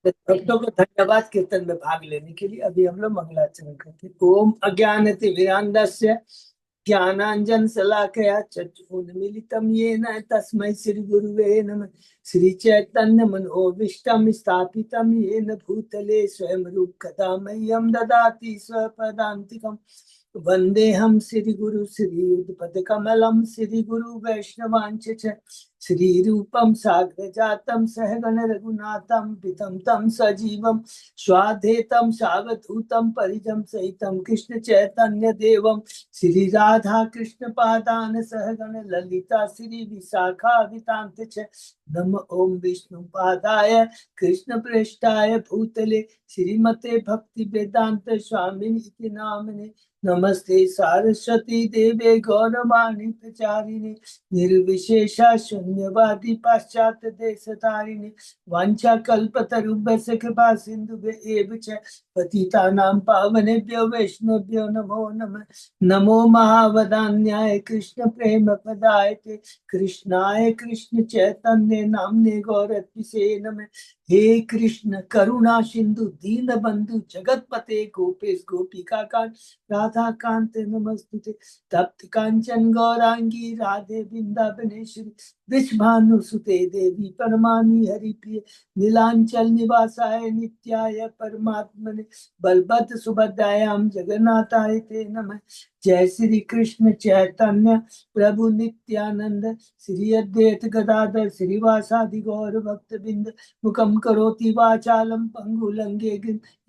भक्तों को धन्यवाद कीर्तन में भाग लेने के लिए। अभी हम लोग मंगलाचरण करते हैं। ओम अज्ञानतिमिरान्धस्य ज्ञानांजन शलाकया चक्षुरुन्मीलितं येन तस्मै श्री गुरुवे नमः। श्री चैतन्य मनोभीष्टं स्थापितं येन भूतले स्वयं रूप कदा मह्यं ददाति स्वपदान्तिकम्। वंदेहम श्री गुरु श्री कमलम श्री गुरु वैष्णवांच श्री रूपम साग्र जातम सहगण रघुनाथम पितम तम सजीवम स्वाधेतम सावधूतम परिजम सहितम कृष्ण चैतन्य देवम श्री राधा कृष्ण पादान सहगण ललिता श्री विशाखा वितांत नम ओम विष्णु पादाय कृष्ण पृष्ठाय भूतले श्रीमते भक्ति वेदांत स्वामिनी नामने नमस्ते सारस्वती देवे गौरवाणी प्रचारिणे निर्विशेषा शून्यवादी पाश्चात्य देश तारिणे वांछा कल्पतरुभ्यश्च कृपा सिन्धुभ्य च पतितानां पावनेभ्यो वैष्णवेभ्यो नमो नमः। नमो महावदान्याय कृष्ण प्रेम पदाय कृष्णाय कृष्ण चैतन्य नामने गौरत्विषे नमः। हे कृष्ण करुणा सिंधु दीन बंधु जगतपते गोपेश गोपिका कांत राधा कांत नमस्तुते। तप्त कांचन गौरांगी राधे वृंदावनेश्वरी वृषभानुसुते देवी परमानी हरिप्रिय नीलांचल निवासाय नित्याय परमात्मने बलभद्र सुभद्रायाम जगन्नाथाय ते नमः। जय श्री कृष्ण चैतन्य प्रभु नित्यानंद श्री अद्वैत गदाधर श्रीवासादि गौर भक्त बिंद मुखम करोति वाचालम पंगुलंगे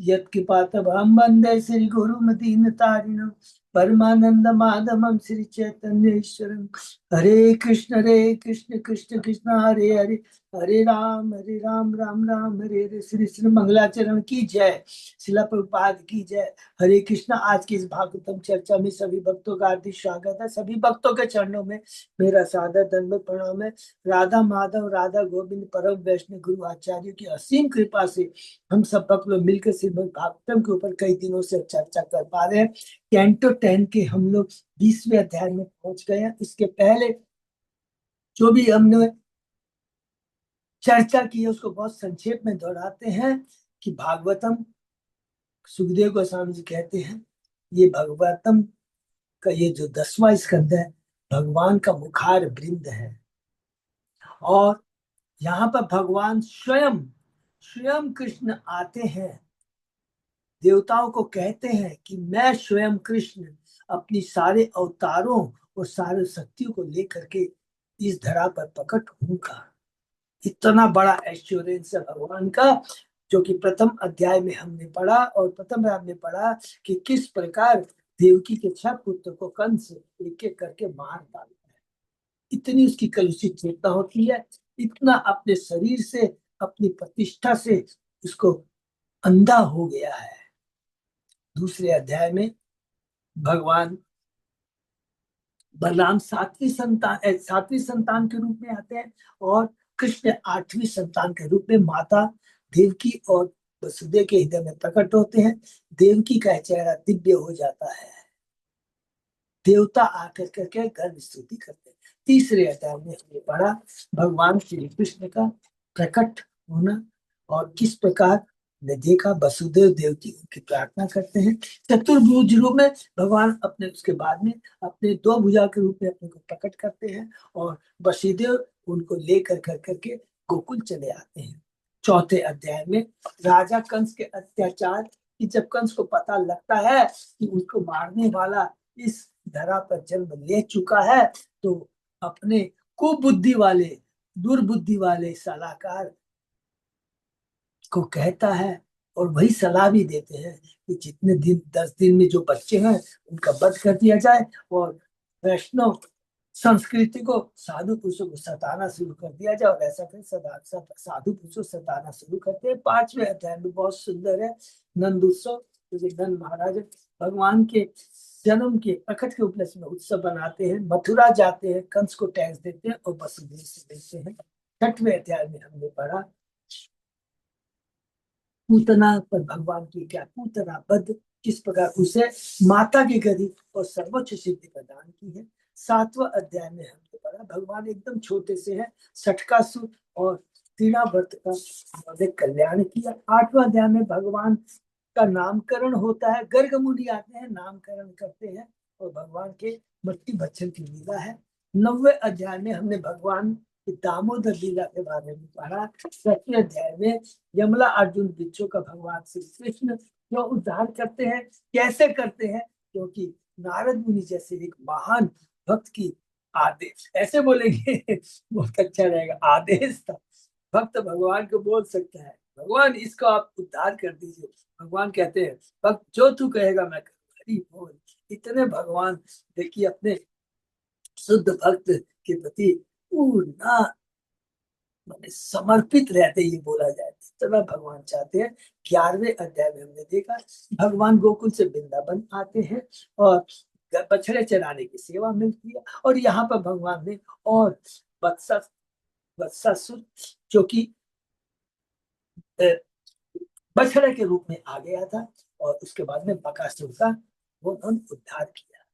यत्कृपातभं वन्दे श्री गुरुमदीनतारिणं परमानंद माधवम श्री चैतन्य ईश्वरम। हरे कृष्ण कृष्ण कृष्ण हरे हरे हरे राम राम राम हरे हरे। श्री श्री मंगलाचरण की जय। शिला प्रभुपाद की जय। हरे कृष्ण। आज की इस भागवतम चर्चा में सभी भक्तों का हार्दिक स्वागत है। सभी भक्तों के चरणों में मेरा सादर दंडवत प्रणाम है। राधा माधव राधा गोविंद परम वैष्णव गुरु आचार्य की असीम कृपा से हम सब भक्त लोग मिलकर श्रीमद् भागवतम के ऊपर कई दिनों से चर्चा कर पा रहे हैं। कैंटो 10 के हम लोग 20वें अध्याय में पहुंच गए हैं। इसके पहले जो भी हमने चर्चा की है उसको बहुत संक्षेप में दोहराते हैं कि भागवतम, सुखदेव गोस्वामी जी कहते हैं, ये भागवतम का ये जो 10वां स्कंद है भगवान का मुखार वृंद है। और यहाँ पर भगवान स्वयं स्वयं कृष्ण आते हैं, देवताओं को कहते हैं कि मैं स्वयं कृष्ण अपनी सारे अवतारों और सारे शक्तियों को लेकर के इस धरा पर प्रकट होऊंगा। इतना बड़ा एश्योरेंस है भगवान का, जो कि प्रथम अध्याय में हमने पढ़ा। और प्रथम अध्याय में पढ़ा कि किस प्रकार देवकी के 6 पुत्र को कंस एक एक करके मार डालता है। इतनी उसकी कलुषित चेतना होती है, इतना अपने शरीर से अपनी प्रतिष्ठा से उसको अंधा हो गया है। दूसरे अध्याय में भगवान बलराम 7वीं संतान के रूप में आते हैं और कृष्ण 8वीं संतान के रूप में माता देवकी और वसुदेव के हृदय में प्रकट होते हैं। देवकी का चेहरा दिव्य हो जाता है, देवता आकर करके गर्भ स्तुति करते हैं। तीसरे अध्याय में हमने पढ़ा भगवान श्री कृष्ण का प्रकट होना और किस प्रकार ने देखा वसुदेव देवकी उनकी प्रार्थना करते हैं। चतुर्भुज रूप में भगवान अपने उसके बाद में अपने 2 भुजा के रूप में अपने को प्रकट करते हैं और वसुदेव उनको लेकर कर करके गोकुल चले आते हैं। चौथे अध्याय में राजा कंस के अत्याचार की जब कंस को पता लगता है कि उसको मारने वाला इस धरा पर जन्म ले चुका है, तो अपने कुबुद्धि वाले दुर्बुद्धि वाले सलाहकार को कहता है और वही सलाह भी देते हैं कि जितने दिन 10 दिन में जो बच्चे हैं उनका वध कर दिया जाए और वैष्णव संस्कृति को साधु पुरुषों को सताना शुरू कर दिया जाए। और ऐसा कर साधु पुरुषों सताना शुरू करते हैं। 5वें अध्याय में बहुत सुंदर है नंद उत्सव, नंद महाराज भगवान के जन्म के प्रकट के उपलक्ष्य में उत्सव बनाते हैं, मथुरा जाते हैं, कंस को टैक्स देते हैं और वसुदेव से मिलते हैं। 6वें अध्याय में हमने पढ़ा पूतना पर भगवान की क्या पूतना बध किस प्रकार उसे माता की गति और सर्वोच्च सिद्धि प्रदान की है। 7वां अध्याय में हमने पढ़ा भगवान एकदम छोटे से हैं, सटकासुर और तृणावर्त का उन्होंने कल्याण किया। 8वां अध्याय में भगवान का नामकरण होता है, गर्ग मुनि आते हैं, नामकरण करते हैं और भगवान के मृत्यु भक्षण की लीला है। 9वें अध्याय में हमने भगवान की दामोदर लीला के बारे में पढ़ा। 10वें अध्याय में यमला अर्जुन बिच्छू का भगवान श्री कृष्ण जो उद्धार करते हैं, कैसे करते हैं, क्योंकि नारद मुनि जैसे एक महान भक्त की आदेश, ऐसे बोलेंगे बहुत अच्छा रहेगा, आदेश था। भक्त भगवान को बोल सकता है, भगवान इसको आप उद्धार कर दीजिए। भगवान कहते हैं भक्त जो तू कहेगा मैं करूंगा। हरि बोल। इतने भगवान देखिए अपने शुद्ध भक्त के प्रति पूर्ण माने समर्पित रहते, ये बोला जाए इतना भगवान चाहते हैं। 11वें अध्याय में हमने देखा भगवान गोकुल से वृंदावन आते हैं और बछड़े चराने की सेवा मिलती है। और यहाँ पर भगवान ने और वत्सासुर जो कि बछड़े के रूप में आ गया था और उसके बाद में बकासुर का वो उन्होंने उद्धार किया।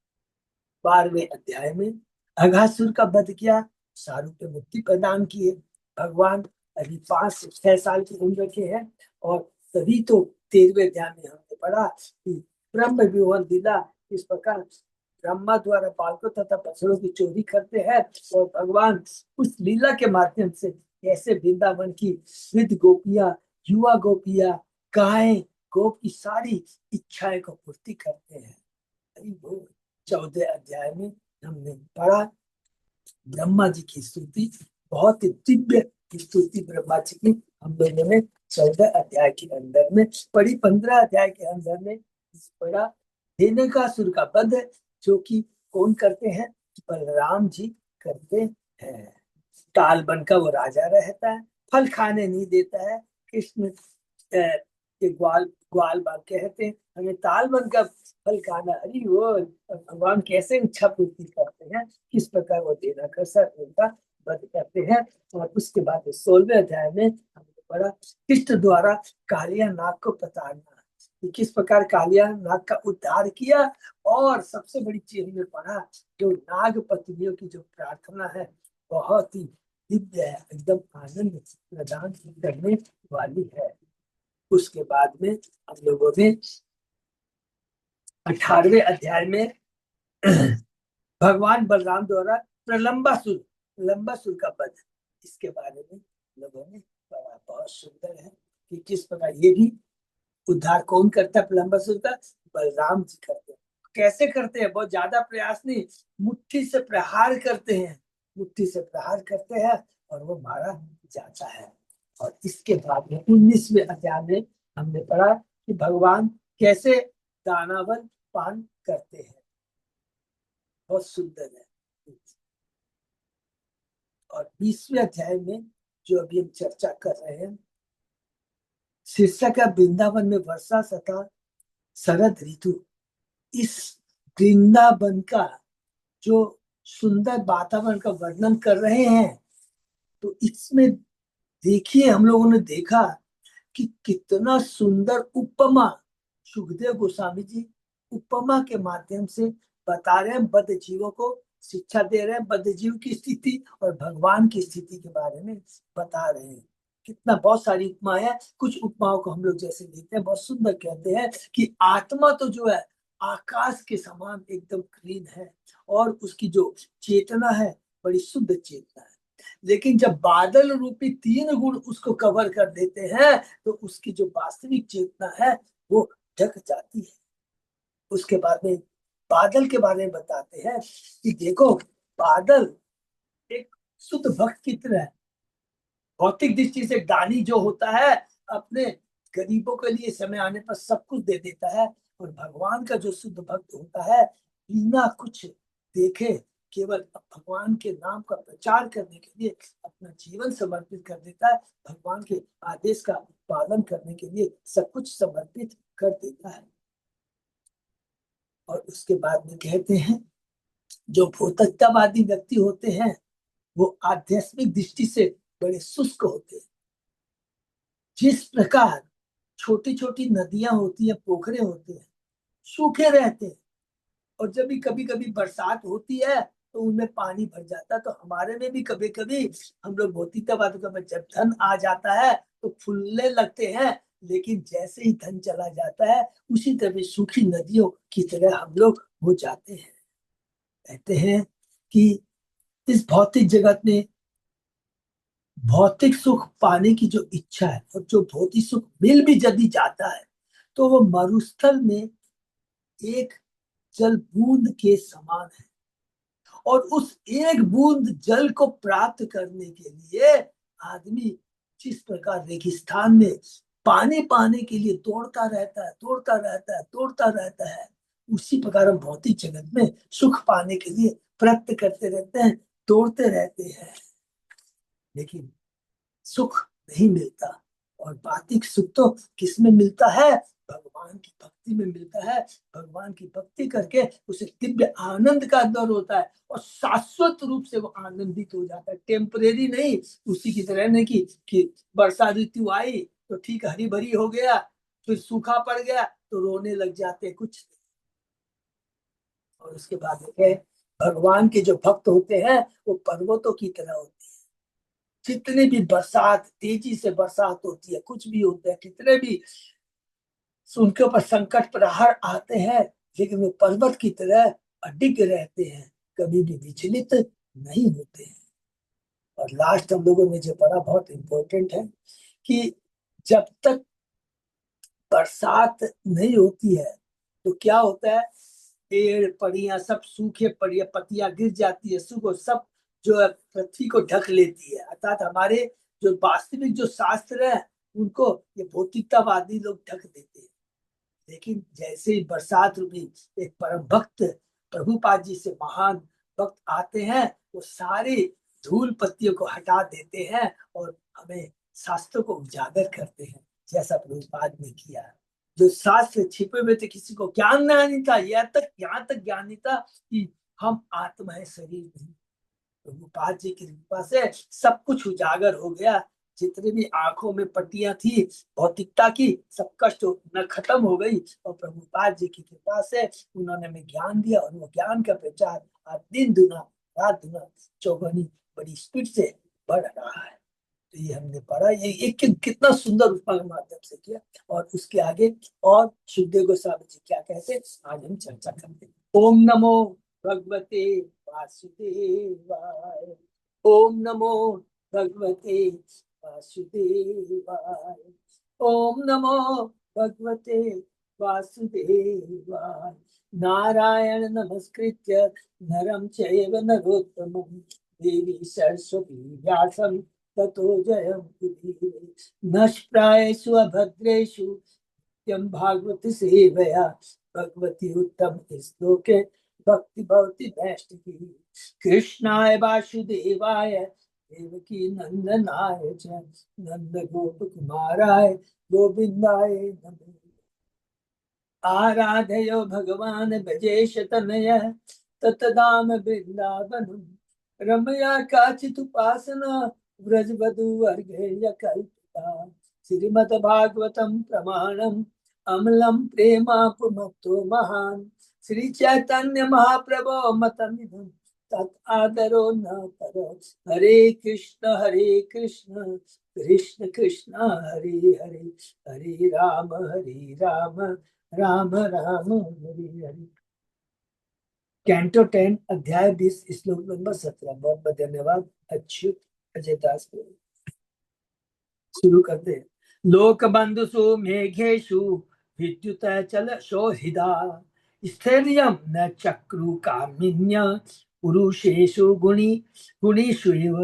12वें अध्याय में अघासुर का वध किया, शाहरुख को मुक्ति प्रदान किए। भगवान अभी 5 से 6 साल की उम्र के हैं और तभी तो 13वें अध्याय में हमने पढ़ा कि ब्रह्म विवाह लीला इस प्रकार ब्रह्मा द्वारा बालकों तथा बछड़ों की चोरी करते हैं और भगवान उस लीला के माध्यम से कैसे वृंदावन की वृद्ध गोपियां, युवा गोपियां, गाय, गोप की सारी इच्छाएं को पूर्ति करते हैं। 14 अध्याय में हमने पढ़ा ब्रह्मा जी की स्तुति, बहुत ही दिव्य स्तुति ब्रह्मा जी की हम लोगों ने 14 अध्याय के अंदर में पढ़ी। 15 अध्याय के अंदर में पढ़ा धेनुकासुर का वध, जो कि कौन करते हैं, बलराम जी करते हैं। ताल बनकर वो राजा रहता है, फल खाने नहीं देता है। कृष्ण के ग्वाल ग्वाल बाल कहते हैं हमें ताल बनकर फल खाना। अरे वो भगवान कैसे इच्छा पूर्ति करते हैं, किस प्रकार वो देना कर सर उनका वध करते हैं। और उसके बाद 16वें अध्याय में हमने पढ़ा कृष्ण द्वारा कालिया नाग को प्रताड़ना, किस प्रकार कालिया नाग का उद्धार किया। और सबसे बड़ी चीज में पढ़ा जो नाग पत्नियों की जो प्रार्थना है बहुत ही दिव्य है, एकदम आनंद प्रदान करने वाली है। उसके बाद में हम लोगों ने 18वें अध्याय में भगवान बलराम द्वारा प्रलंबासुर का वध, इसके बारे में लोगों ने पढ़ा। बहुत सुंदर है कि किस प्रकार ये भी उद्धार कौन करता है प्रलंबासुर का, बलराम जी करते हैं। कैसे करते हैं, बहुत ज्यादा प्रयास नहीं, मुट्ठी से प्रहार करते हैं, मुट्ठी से प्रहार करते हैं और वो मारा जाता है। और इसके बाद में 19वें अध्याय में हमने पढ़ा कि भगवान कैसे दानावर पान करते हैं, बहुत सुंदर है। और 20वें अध्याय में जो अभी हम चर्चा कर रहे हैं शीर्षक है वृंदावन में वर्षा तथा शरद ऋतु। इस वृंदावन का जो सुंदर वातावरण का वर्णन कर रहे हैं, तो इसमें देखिए हम लोगों ने देखा कि कितना सुंदर उपमा सुखदेव गोस्वामी जी उपमा के माध्यम से बता रहे हैं, बद्ध जीवों को शिक्षा दे रहे हैं, बद्ध जीव की स्थिति और भगवान की स्थिति के बारे में बता रहे हैं। कितना बहुत सारी उपमा है, कुछ उपमाओं को हम लोग जैसे देखते हैं बहुत सुंदर कहते हैं कि आत्मा तो जो है आकाश के समान एकदम क्लीन है और उसकी जो चेतना है बड़ी शुद्ध चेतना है। लेकिन जब बादल रूपी 3 गुण उसको कवर कर देते हैं तो उसकी जो वास्तविक चेतना है वो ढक जाती है। उसके बाद में बादल के बारे में बताते हैं कि देखो बादल एक शुद्ध भक्त की तरह है, भौतिक दृष्टि से दानी जो होता है अपने गरीबों के लिए समय आने पर सब कुछ दे देता है, और भगवान का जो शुद्ध भक्त होता है बिना कुछ देखे केवल भगवान के नाम का प्रचार करने के लिए अपना जीवन समर्पित कर देता है, भगवान के आदेश का पालन करने के लिए सब कुछ समर्पित कर देता है। और उसके बाद में कहते हैं जो भौतिकतावादी व्यक्ति होते हैं वो आध्यात्मिक दृष्टि से बड़े शुष्क होते हैं। जिस प्रकार छोटी छोटी नदियां होती है, पोखरे होते हैं, सूखे रहते हैं, और जब भी कभी कभी बरसात होती है तो उनमें पानी भर जाता है। तो हमारे में भी कभी कभी हम लोग भौतिकतावाद का जब धन आ जाता है तो फूलने लगते हैं, लेकिन जैसे ही धन चला जाता है उसी तरह सूखी नदियों की तरह हम लोग हो जाते हैं। कहते हैं कि इस भौतिक जगत में भौतिक सुख पाने की जो इच्छा है और जो भौतिक सुख मिल भी यदि जाता है तो वो मरुस्थल में एक जल बूंद के समान है। और उस एक बूंद जल को प्राप्त करने के लिए आदमी जिस प्रकार रेगिस्तान में पानी पाने के लिए दौड़ता रहता है, दौड़ता रहता है, दौड़ता रहता है, उसी प्रकार हम भौतिक जगत में सुख पाने के लिए प्रयत्न करते रहते हैं, दौड़ते रहते हैं, लेकिन सुख नहीं मिलता। और भौतिक सुख तो किसमें मिलता है? भगवान की भक्ति में मिलता है। भगवान की भक्ति करके उसे दिव्य आनंद का अनुभव होता है और शाश्वत रूप से वो आनंदित हो जाता है, टेम्परेरी नहीं। उसी की तरह नहीं कि वर्षा ऋतु आई तो ठीक हरी भरी हो गया, फिर सूखा पड़ गया तो रोने लग जाते कुछ। और उसके बाद देखे भगवान के जो भक्त होते हैं वो पर्वतों की तरह होते हैं। जितने भी बरसात, तेजी से बरसात होती है, कुछ भी होता है, कितने भी उनके ऊपर संकट प्रहर आते हैं, लेकिन वो पर्वत की तरह अडिग रहते हैं, कभी भी विचलित नहीं होते हैं। और लास्ट हम लोगों ने जो पढ़ा बहुत इंपॉर्टेंट है कि जब तक बरसात नहीं होती है तो क्या होता है? पेड़ पड़ियां सब सूखे पड़िया, पत्तियां गिर जाती है, सूखो सब जो है पृथ्वी को ढक लेती है। अर्थात हमारे जो वास्तविक जो शास्त्र है उनको ये भौतिकतावादी लोग ढक देते हैं। लेकिन जैसे ही बरसात रूपी एक परम भक्त प्रभुपाद जी से महान भक्त आते हैं, वो सारी धूल पत्तियों को हटा देते हैं और हमें शास्त्रों को उजागर करते हैं, जैसा प्रभुपाद ने किया। जो शास्त्र छिपे हुए थे, किसी को ज्ञान नहीं था, यहाँ तक ज्ञान नहीं था कि हम आत्मा है, शरीर नहीं। प्रभुपाद जी की कृपा से सब कुछ उजागर हो गया। जितने भी आंखों में पट्टियां थी भौतिकता की, सब कष्ट न खत्म हो गई। और प्रभुपाद जी की कृपा से उन्होंने हमें ज्ञान दिया और वो ज्ञान का प्रचार आज दिन दुना रात दुना चौगुनी बड़ी स्पीड से बढ़ रहा है। तो ये हमने पढ़ा, ये एक कितना सुंदर उपमा के माध्यम से किया। और उसके आगे और सुखदेव गोस्वामी जी क्या कहते हैं आज हम चर्चा करते हैं। ओम नमो भगवते वासुदेवाय। ओम नमो भगवते वासुदेवाय। ओम नमो भगवते वासुदेवाय। नारायण नमस्कृत्य नरं चैव नरोत्तमं देवी सरस्वती व्यासं ततो जयमुदीरये। नष्प्रायेषु अभद्रेषु नित्यं भागवत सेवया भगवती उत्तम श्लोके भक्ति भवति नैष्ठिकी। कृष्णाय वासुदेवाय देवकी नंदनाय च नंद गोप कुमाराय गोविंदाय नमः। आराधयो भगवान ब्रजेश तनय ततदाम वृंदावनम रमया काचिदुपासना व्रजवधूवर्गेय कल्पिता। श्रीमद्भागवतम प्रमाणम अमलम प्रेमापुमत्तो महान। श्री चैतन्य महाप्रभो मतमिदं तत् आदरो न करो। हरे कृष्ण कृष्ण कृष्ण हरे हरे, हरे राम राम राम हरे हरे। कैंटो 10 अध्याय 20 श्लोक नंबर 17। बहुत बहुत धन्यवाद अच्युत अजय दास को। शुरू करते हैं। लोक बंधुषु मेघेशु विद्युत चल शोहिदा स्थैर्यं न चक्रु कामिन्य पुरुषेषु गुणीषु एव।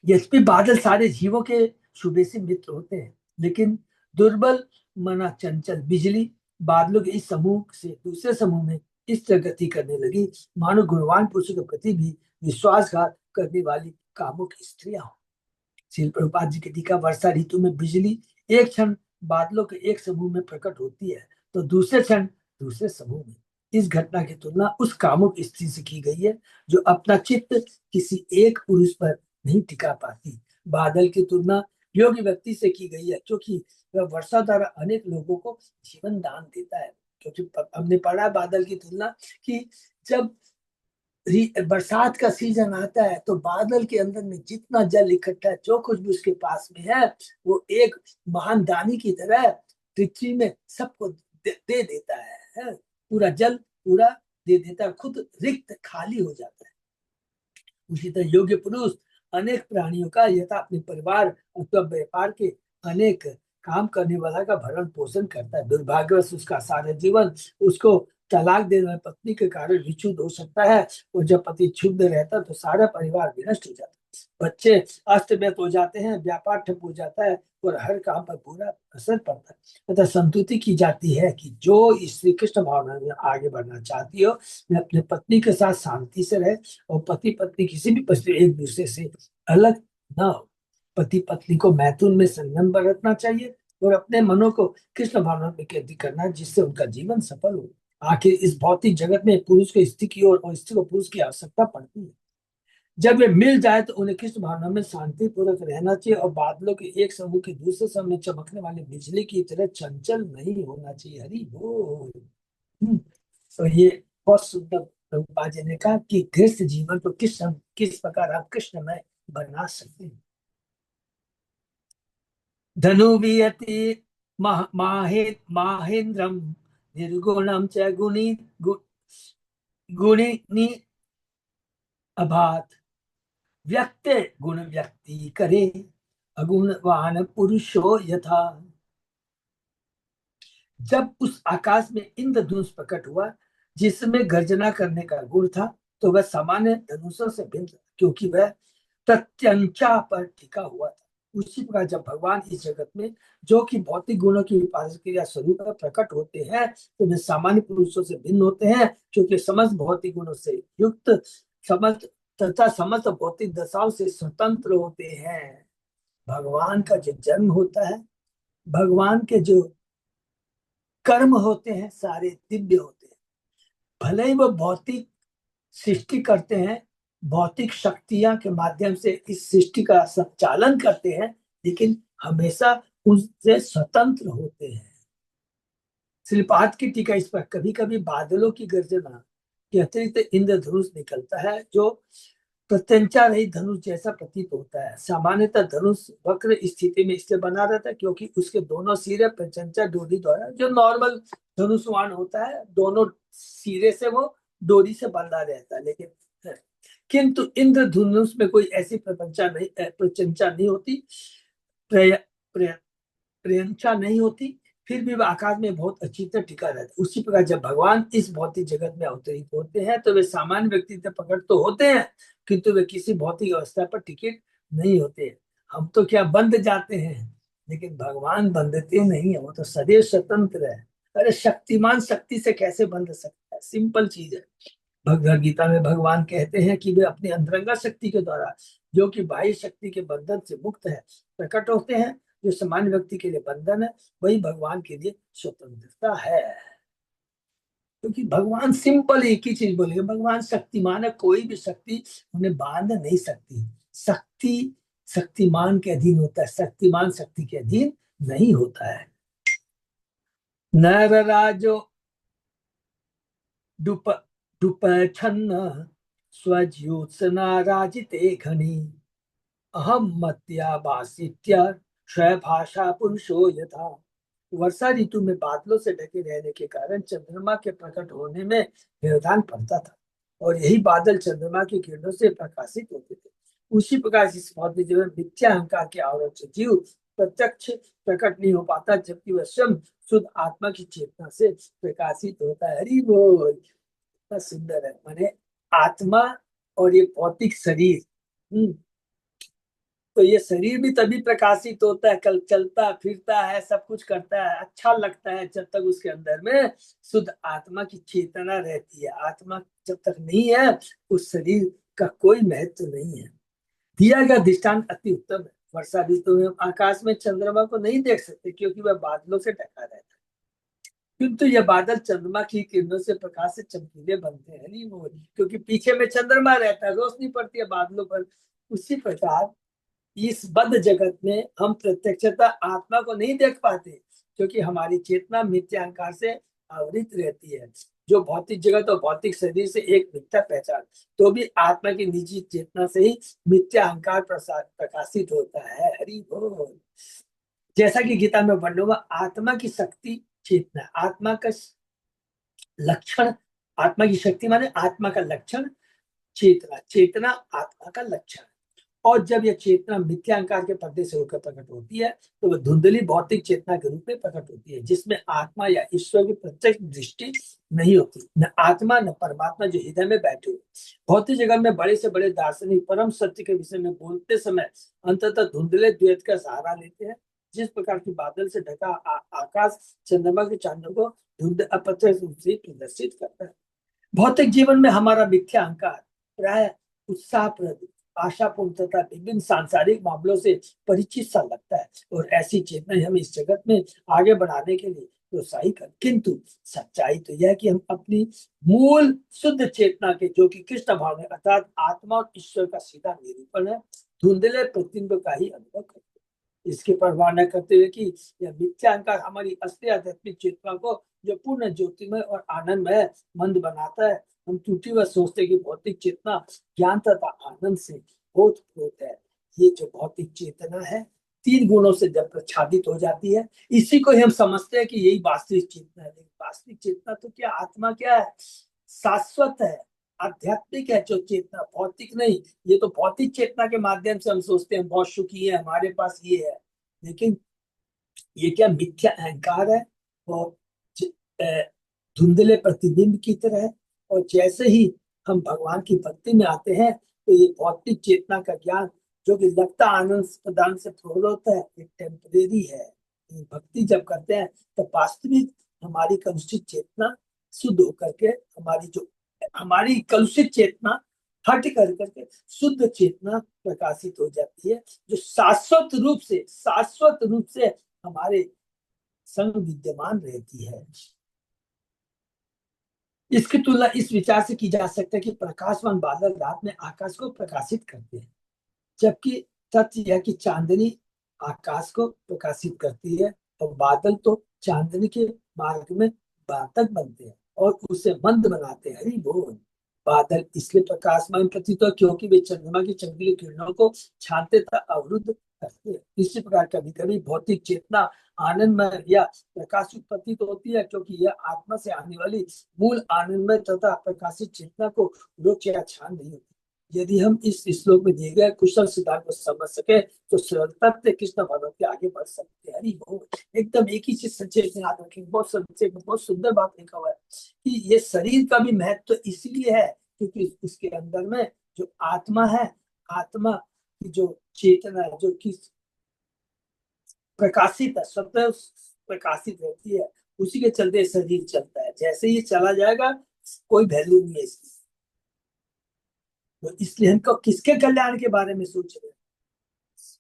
यद्यपि बादल सारे जीवों के शुभे से मित्र होते हैं, लेकिन दुर्बल मना चंचल बिजली बादलों के इस समूह से दूसरे समूह में इस तरह गति करने लगी मानो गुणवान पुरुषों के प्रति भी विश्वासघात करने वाली कामुक स्त्रियां हो। श्री प्रभुपाद जी के टीका। वर्षा ऋतु में बिजली एक क्षण बादलों के एक समूह में प्रकट होती है तो दूसरे क्षण दूसरे समूह में। इस घटना की तुलना उस कामुक स्त्री से की गई है जो अपना चित्त किसी एक पुरुष पर नहीं टिका पाती। बादल की तुलना योग्य व्यक्ति से की गई है क्योंकि वह वर्षा द्वारा अनेक लोगों को जीवन दान देता है। क्योंकि हमने पढ़ा बादल की तुलना कि जब बरसात का सीजन आता है तो बादल के अंदर में जितना जल इकट्ठा है, जो कुछ भी उसके पास में है, वो एक महान दानी की तरह पृथ्वी में सबको दे देता है। पूरा जल पूरा दे देता है, खुद रिक्त खाली हो जाता है। उसी तरह योग्य पुरुष अनेक प्राणियों का यथा अपने परिवार अथवा व्यापार के अनेक काम करने वाला का भरण पोषण करता है। दुर्भाग्यवश उसका सारा जीवन उसको तलाक देने वाली पत्नी के कारण विच्युत हो सकता है, और जब पति क्षुब्ध रहता है तो सारा परिवार विनष्ट हो जाता है। बच्चे अस्त व्यस्त हो जाते हैं, व्यापार ठप हो जाता है, और हर काम पर बुरा असर पड़ता है। अतः संतुति की जाती है कि जो श्री कृष्ण भावना में आगे बढ़ना चाहती हो, मैं अपने पत्नी के साथ शांति से रहे, और पति पत्नी किसी भी परिस्थिति एक दूसरे से अलग ना हो। पति पत्नी को मैथुन में संयम बरतना चाहिए, और अपने मनों को कृष्ण भावना में केंद्रित करना, जिससे उनका जीवन सफल हो। आखिर इस भौतिक जगत में पुरुष को स्त्री की और स्त्री को पुरुष की आवश्यकता पड़ती है। जब वे मिल जाए तो उन्हें कृष्ण भावना में शांति पूर्वक रहना चाहिए, और बादलों के एक समूह के दूसरे समूह में चमकने वाले बिजली की तरह चंचल नहीं होना चाहिए। हरि बोल। तो ये बहुत सुंदर प्रभुपाद जी ने कहा कि गृहस्थ जीवन को किस प्रकार आप कृष्णमय बना सकते हैं। धनुवियति माहेन्द्रम निर्गुणम च गुणिनी अभात व्यक्त गुण व्यक्ति करे अगुणवान पुरुषो यथा। जब उस आकाश में इंद्रधनुष प्रकट हुआ जिसमें गर्जना करने का गुण था, तो वह सामान्य धनुषों से भिन्न था, क्योंकि वह प्रत्यंचा पर टिका हुआ था। उसी प्रकार जब भगवान इस जगत में जो कि भौतिक गुणों की उपासना क्रिया स्वरूप में प्रकट होते हैं, तो वे सामान्य पुरुषों से भिन्न होते हैं, क्योंकि समस्त भौतिक गुणों से युक्त समस्त तथा समस्त भौतिक दशाओं से स्वतंत्र होते हैं। भगवान का जो जन्म होता है, भगवान के जो कर्म होते हैं, सारे दिव्य होते हैं। भले ही वो भौतिक सृष्टि करते हैं, भौतिक शक्तियां के माध्यम से इस सृष्टि का संचालन करते हैं, लेकिन हमेशा उनसे स्वतंत्र होते हैं। श्रीपाद की टीका इस पर, कभी कभी बादलों की गर्जना के अतिरिक्त इंद्रधनुष निकलता है, जो प्रत्यंचा रहित धनुष जैसा प्रतीत होता है। सामान्यतः धनुष वक्र स्थिति में इसलिए बना रहता है क्योंकि उसके दोनों सिरे प्रत्यंचा डोरी द्वारा, जो नॉर्मल धनुषवान होता है, दोनों सिरे से वो डोरी से बंधा रहता है। लेकिन किंतु इंद्रधनुष में कोई ऐसी प्रत्यंचा नहीं होती, प्रत्यंचा नहीं होती, फिर भी वह आकाश में बहुत अच्छी तरह टिका रहता है। उसी प्रकार जब भगवान इस भौतिक जगत में अवतरित होते हैं, तो वे सामान्य व्यक्ति से प्रकट तो होते हैं, किंतु वे किसी भौतिक अवस्था पर टिके नहीं होते। हम तो क्या बंध जाते हैं, लेकिन भगवान बंधते नहीं है, वो तो सदैव स्वतंत्र है। अरे शक्तिमान शक्ति से कैसे बंध सकता है? सिंपल चीज है। भगवद गीता में भगवान कहते हैं कि वे अपनी अंतरंगा शक्ति के द्वारा, जो कि बाह्य शक्ति के बंधन से मुक्त है, प्रकट होते हैं। जो सामान्य व्यक्ति के लिए बंधन है, वही भगवान के लिए स्वतंत्रता है। क्योंकि भगवान सिंपल एक ही चीज बोलेंगे, भगवान शक्तिमान है, कोई भी शक्ति उन्हें बांध नहीं सकती। शक्ति शक्तिमान के अधीन होता है, शक्तिमान शक्ति के अधीन नहीं होता है। नर राजो डुप डुपछन्न स्वज्योत्सना राजिते घनी अहम मत्या भाषित्य स्वभाषा पुरुषो यथा। वर्षा ऋतु में बादलों से ढके रहने के कारण चंद्रमा के प्रकट होने में व्यवधान पड़ता था, और यही बादल चंद्रमा की किरणों से प्रकाशित होते थे। उसी प्रकार इस भौतिक जीवन मिथ्या अहंकार के आवरण से जीव प्रत्यक्ष प्रकट नहीं हो पाता, जबकि वह स्वयं शुद्ध आत्मा की चेतना से प्रकाशित होता है। हरि बोल। कितना सुंदर है। माने आत्मा और ये भौतिक शरीर, तो ये शरीर भी तभी प्रकाशित होता है, कल चलता फिरता है, सब कुछ करता है, अच्छा लगता है, जब तक उसके अंदर में शुद्ध आत्मा की चेतना रहती है। आत्मा जब तक नहीं है, उस शरीर का कोई महत्व नहीं है। दिया गया दृष्टांत अति उत्तम है। वर्षा ऋतु में आकाश में चंद्रमा को नहीं देख सकते, क्योंकि वह बादलों से ढका रहता है, किंतु यह बादल चंद्रमा की किरणों से प्रकाश से चमकीले बनते हैं। नहीं वो, क्योंकि पीछे में चंद्रमा रहता है, रोशनी पड़ती है बादलों पर। उसी प्रकार इस बद्ध जगत में हम प्रत्यक्षता आत्मा को नहीं देख पाते, क्योंकि हमारी चेतना मिथ्या अहंकार से आवृत रहती है। जो भौतिक जगत और भौतिक शरीर से एक मिथ्या पहचान, तो भी आत्मा की निजी चेतना से ही मिथ्या अहंकार प्रकाशित होता है। हरि बोल। जैसा कि गीता में वर्णन हुआ, आत्मा की शक्ति चेतना, आत्मा का लक्षण, आत्मा की शक्ति माने आत्मा का लक्षण चेतना, चेतना आत्मा का लक्षण। और जब यह चेतना मिथ्या अहंकार के पर्दे से होकर प्रकट होती है, तो वह धुंधली भौतिक चेतना के रूप में प्रकट होती है, जिसमें आत्मा या ईश्वर की प्रत्यक्ष दृष्टि नहीं होती, न आत्मा न परमात्मा जो हृदय में बैठे हुए। भौतिक जगत में बड़े से बड़े दार्शनिक परम सत्य के विषय में बोलते समय अंततः धुंधले द्वैत का सहारा लेते हैं। जिस प्रकार की बादल से ढका आकाश चंद्रमा के चांदों को धुंध अप्रत्यक्ष रूप से प्रदर्शित करता है। भौतिक जीवन में हमारा मिथ्या अहंकार प्राय उत्साहप्रद, आशापूर्ण तथा विभिन्न सांसारिक मामलों से परिचित सा लगता है, और ऐसी चेतना हमें इस जगत में आगे बढ़ाने के लिए प्रोत्साहित कर। किंतु सच्चाई तो यह है कि हम अपनी मूल शुद्ध चेतना के, जो कि कृष्ण भाव है अर्थात आत्मा और ईश्वर का सीधा निरूपण है, धुंधले प्रतिबिंब का ही अनुभव करते हैं। इसकी परवाह न करते हुए कि यह मिथ्या अहंकार हमारी असली आध्यात्मिक चेतना को, जो पूर्ण ज्योतिमय और आनंदमय मंद बनाता है, हम टूटी हुए सोचते कि भौतिक चेतना ज्ञान तथा आनंद से ओतप्रोत है। ये जो भौतिक चेतना है, तीन गुणों से जब प्रच्छादित हो जाती है, इसी को ही हम समझते हैं कि यही वास्तविक चेतना है। लेकिन वास्तविक चेतना तो क्या, आत्मा क्या है, शाश्वत है, आध्यात्मिक है जो चेतना, भौतिक नहीं। ये तो भौतिक चेतना के माध्यम से हम सोचते हैं बहुत सुखी है, हमारे पास ये है, लेकिन ये क्या मिथ्या अहंकार है, और धुंधले प्रतिबिंब की तरह है। और जैसे ही हम भगवान की भक्ति में आते हैं, तो ये भौतिक चेतना का ज्ञान, जो कि लगता आनंद प्रदान से प्रबल होता है, ये टेम्परेरी है। ये भक्ति जब करते हैं, तो वास्तविक हमारी कलुषित चेतना शुद्ध होकर के, हमारी कलुषित चेतना हट कर करके शुद्ध चेतना प्रकाशित हो जाती है, जो शाश्वत रूप से हमारे संग विद्यमान रहती है। इसकी तुलना इस विचार से की जा सकता है कि प्रकाशवान बादल रात में आकाश को प्रकाशित करते हैं, जबकि तथ्य यह कि चांदनी आकाश को प्रकाशित करती है, और बादल तो चांदनी के मार्ग में बाधक बनते हैं और उसे मंद बनाते हैं। हरि बोल। बादल इसलिए प्रकाशमान प्रतीत हो क्योंकि वे चंद्रमा की चमकीली किरणों को छानते तथा अवरुद्ध करते हैं। इसी प्रकार कभी कभी भौतिक चेतना आनंदमय या प्रकाश प्रतीत होती है, क्योंकि यह आत्मा से आने वाली मूल आनंदमय तथा प्रकाशित चेतना को रोक या छान नहीं होती। यदि हम इस श्लोक में दिए गए कुशल सिद्धांत को समझ सके, तो सरलता से कृष्ण भगवत के आगे बढ़ सकते हैं। हरि बोल। एकदम एक ही चीज संक्षेप में याद रखेंगे, बहुत संक्षेप में, बहुत सुंदर बात लिखा हुआ है कि ये शरीर का भी महत्व तो इसलिए है क्योंकि इसके अंदर में जो आत्मा है, आत्मा की जो चेतना है, जो कि प्रकाशित है, स्वतः प्रकाशित रहती है, उसी के चलते शरीर चलता है। जैसे ये चला जाएगा, कोई वैल्यू नहीं है इसकी। तो इसलिए हमको किसके कल्याण के बारे में सोच रहे हैं,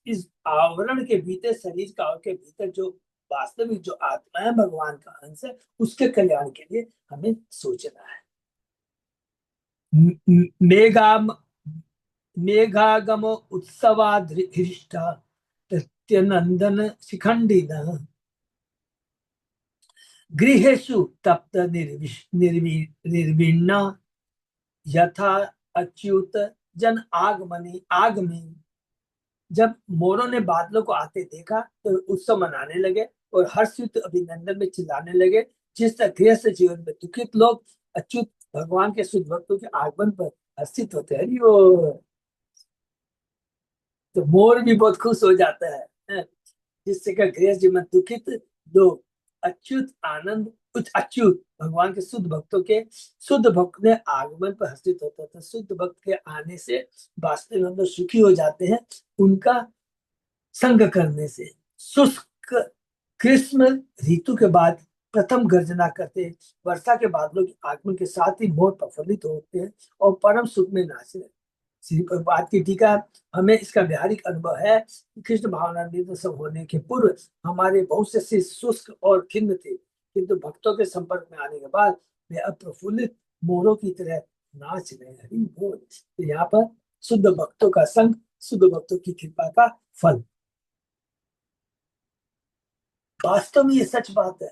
इस आवरण के भीतर, शरीर का के भीतर जो वास्तविक जो आत्मा है, भगवान का अंश है, उसके कल्याण के लिए हमें सोचना है। मेघाम मेघागम उत्सवाधृष्ट प्रत्यनंदन शिखंडिन गृहेषु तप्त निर्विण्ण यथा अच्युत जन आगमनी। जब मोरों ने बादलों को आते देखा, तो उत्सव मनाने लगे और हर्षित अभिनंदन में चिल्लाने लगे, जिस तरह गृहस्थ जीवन में दुखित लोग अच्युत भगवान के शुद्ध भक्तों के आगमन पर हर्षित होते हैं। वो तो मोर भी बहुत खुश हो जाता है, जिससे का गृहस्थ जीवन दुखित लोग अच्युत आनंद कुछ अच्युत भगवान के शुद्ध भक्तों के, शुद्ध भक्त ने आगमन पर हर्षित होता था। शुद्ध भक्त के आने से वास्तविक अंदर सुखी हो जाते हैं, उनका संग करने से। शुष्क ग्रीष्म ऋतु के बाद प्रथम गर्जना करते, वर्षा के बादलों के आगमन के साथ ही मोर प्रफुल्लित होते हैं और परम सुख में नाचते हैं। श्री प्रभुपाद की टीका हमें इसका व्यावहारिक अनुभव है कि कृष्ण भावनामृत सब होने के पूर्व हमारे बहुत से शिष्य शुष्क और खिन्न थे, किंतु भक्तों के संपर्क में आने के बाद वे अब प्रफुल्लित मोरों की तरह नाच रहे हैं। हरि बोल। तो यहाँ पर शुद्ध भक्तों का संग, शुद्ध भक्तों की कृपा का फल। वास्तव में ये सच बात है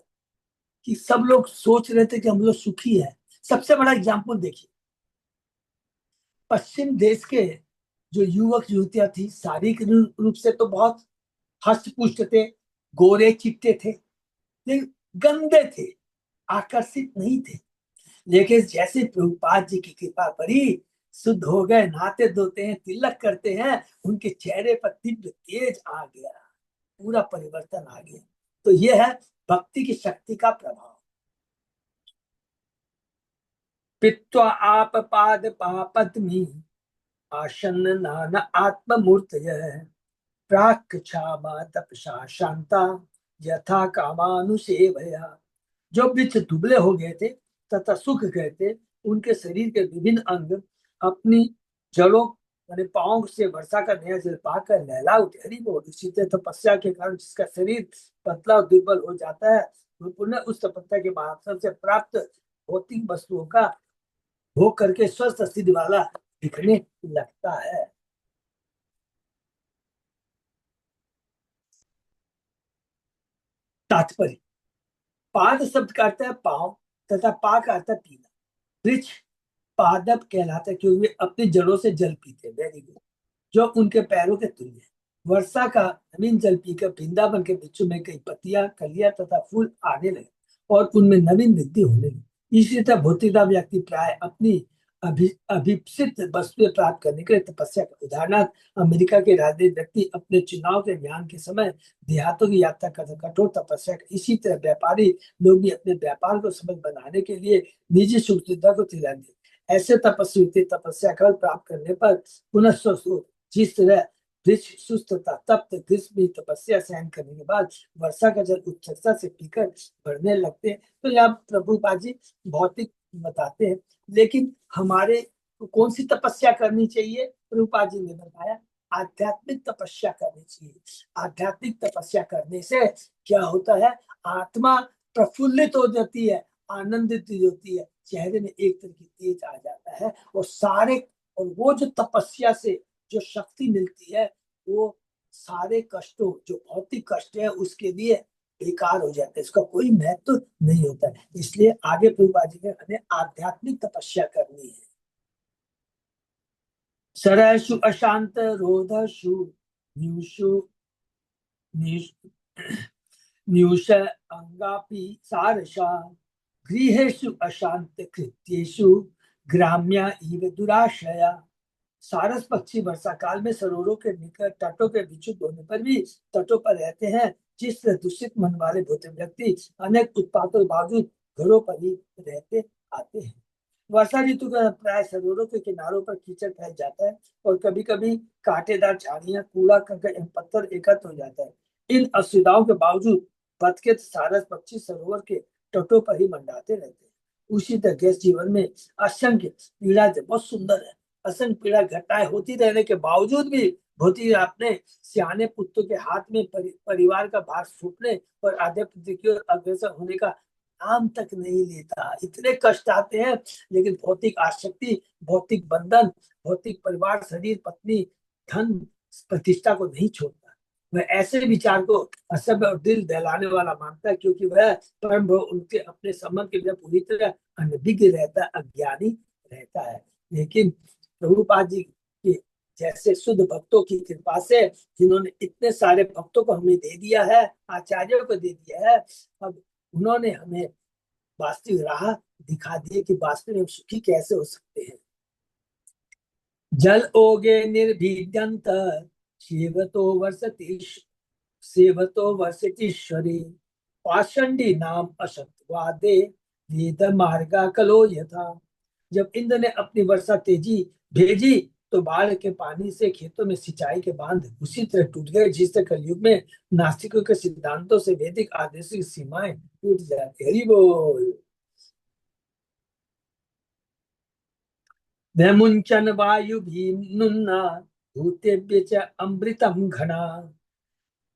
कि सब लोग सोच रहे थे कि हम लोग सुखी है, सबसे बड़ा एग्जाम्पल देखिए, पश्चिम देश के जो युवक युवतियां थी शारीरिक रूप से तो बहुत हष्ट पुष्ट थे, गोरे चिट्टे थे, लेकिन गंदे थे, आकर्षित नहीं थे। लेकिन जैसे प्रभुपाद जी की कृपा पड़ी, शुद्ध हो गए, नहाते धोते हैं, तिलक करते हैं, उनके चेहरे पर दिव्य तेज आ गया, पूरा परिवर्तन आ गया। तो ये है भक्ति की शक्ति का प्रभाव। पित्वा आप पाद पापत्मी आसन नान आत्ममूर्तय प्राक क्षामा तपसा शांता यथा कामानुसेवया। जो वृक्ष दुबले हो गए थे तथा सूख गए थे, उनके शरीर के विभिन्न अंग अपनी जड़ों यानी पाँव से वर्षा का नया जल पाकर लहला उठे। हरि बोल। इसी तरह तपस्या के कारण जिसका शरीर पतला और दुर्बल हो जाता है, वो पुनः उस तपस्या के माध्यम से प्राप्त भौतिक वस्तुओं का भोग करके स्वस्थ सिद्ध वाला दिखने लगता है। तात्पर्य, पाद शब्द का अर्थ है पांव तथा पा का अर्थ है पीना। वृक्ष पादप कहलाता है क्योंकि वे अपनी जड़ों से जल पीते। Very good. जो उनके पैरों के तुल्य है। वर्षा का नवीन जल पीकर वृंदावन के वृक्षों में कई पत्तियां, कलियां तथा फूल आने लगे और उनमें नवीन वृद्धि होने लगी। इसी तरह भौतिकता व्यक्ति प्राय अपनी अभिप्सित वस्तुएं प्राप्त करने के लिए तपस्या का। उदाहरणार्थ, अमेरिका के राजनीतिक व्यक्ति अपने चुनाव के अभियान के समय देहातों की यात्रा कर कठोर तपस्या कर। इसी तरह व्यापारी लोग भी अपने व्यापार को सफल बनाने के लिए निजी सुख सुविधा को त्याग दे। ऐसे तपस्वी तपस्या फल प्राप्त करने पर पुनः स्वस्थ हो। जिस तरह वृक्ष सुस्त था, तप्त ग्रीष्म में तपस्या सहन करने के बाद वर्षा का जल उत्सुकता से पीकर बढ़ने लगते हैं। तो यहाँ प्रभुपाद जी भौतिक बताते हैं, लेकिन हमारे को कौन सी तपस्या करनी चाहिए? प्रभुपाद जी ने बताया आध्यात्मिक तपस्या करनी चाहिए। आध्यात्मिक तपस्या करने से क्या होता है? आत्मा प्रफुल्लित हो जाती है, आनंदित होती है, चेहरे में एक तरह की तेज आ जाता है और वो जो तपस्या से जो शक्ति मिलती है, वो सारे कष्टों, जो भौतिक कष्ट है, उसके लिए बेकार हो जाता है, इसका कोई महत्व नहीं होता है। इसलिए आगे प्रभुपाद जी ने हमें आध्यात्मिक तपस्या करनी है। सरसु अशांत रोधसु न्यूषु न्यूष अंगापि सारसा गृहेषु अशांत कृत्येषु ग्राम्या इव दुराशया। सारस पक्षी वर्षा काल में सरोवरों के निकट तटों के विच्युत होने पर भी तटों पर रहते हैं। जिस तरह दूषित मन वाले भौतिक व्यक्ति अनेक उत्पातों के बावजूद घरों पर ही रहते आते हैं। वर्षा ऋतु का प्राय सरोवरों के किनारों पर कीचड़ फैल जाता है और कभी कभी कांटेदार झाड़ियां, कूड़ा करकट एवं पत्थर एकत्र हो जाता है। इन असुविधाओं के बावजूद बतखे सारस पक्षी सरोवर के तटों पर ही मंडराते रहते हैं। उसी तरह गैस जीवन में असंख्य पीड़ा बहुत सुंदर है। असंख्य पीड़ा घटनाएं होती रहने के बावजूद भी भौतिक अपने सियाने पुत्रों के हाथ में परिवार का भार सौंपने और आध्यात्मिक की ओर अग्रसर होने का नाम तक नहीं लेता। इतने कष्ट आते हैं, लेकिन भौतिक आसक्ति, भौतिक बंधन, भौतिक परिवार, शरीर, पत्नी, धन, प्रतिष्ठा को नहीं छोड़ता। वह ऐसे विचार को असभ्य और दिल दहलाने वाला मानता है, क्योंकि वह परम उनके अपने संबंध के लिए पूरी तरह अनभिज्ञ रहता है, अज्ञानी रहता है। लेकिन प्रभुपाद जी के जैसे शुद्ध भक्तों की कृपा से, जिन्होंने इतने सारे भक्तों को हमें दे दिया है, आचार्यों को दे दिया है, अब उन्होंने हमें वास्तविक राह दिखा दी कि वास्तव में सुखी कैसे हो सकते हैं। जल ओगे निर्भीद्यंत सेवतो वर्षति सेवतो वर्षतीश्वरी पाषंडी नाम असत्वादे वेद मार्गा कलो यथा। जब इंद्र ने अपनी वर्षा तेजी भेजी तो बाढ़ के पानी से खेतों में सिंचाई के बांध उसी तरह टूट गए जिस तरह कलयुग में नास्तिकों के सिद्धांतों से वैदिक आदेश की सीमाएं टूट जाती। हरि बोल। मुंचन वायु भी नुन्ना भूतेभ्य च अमृतम घना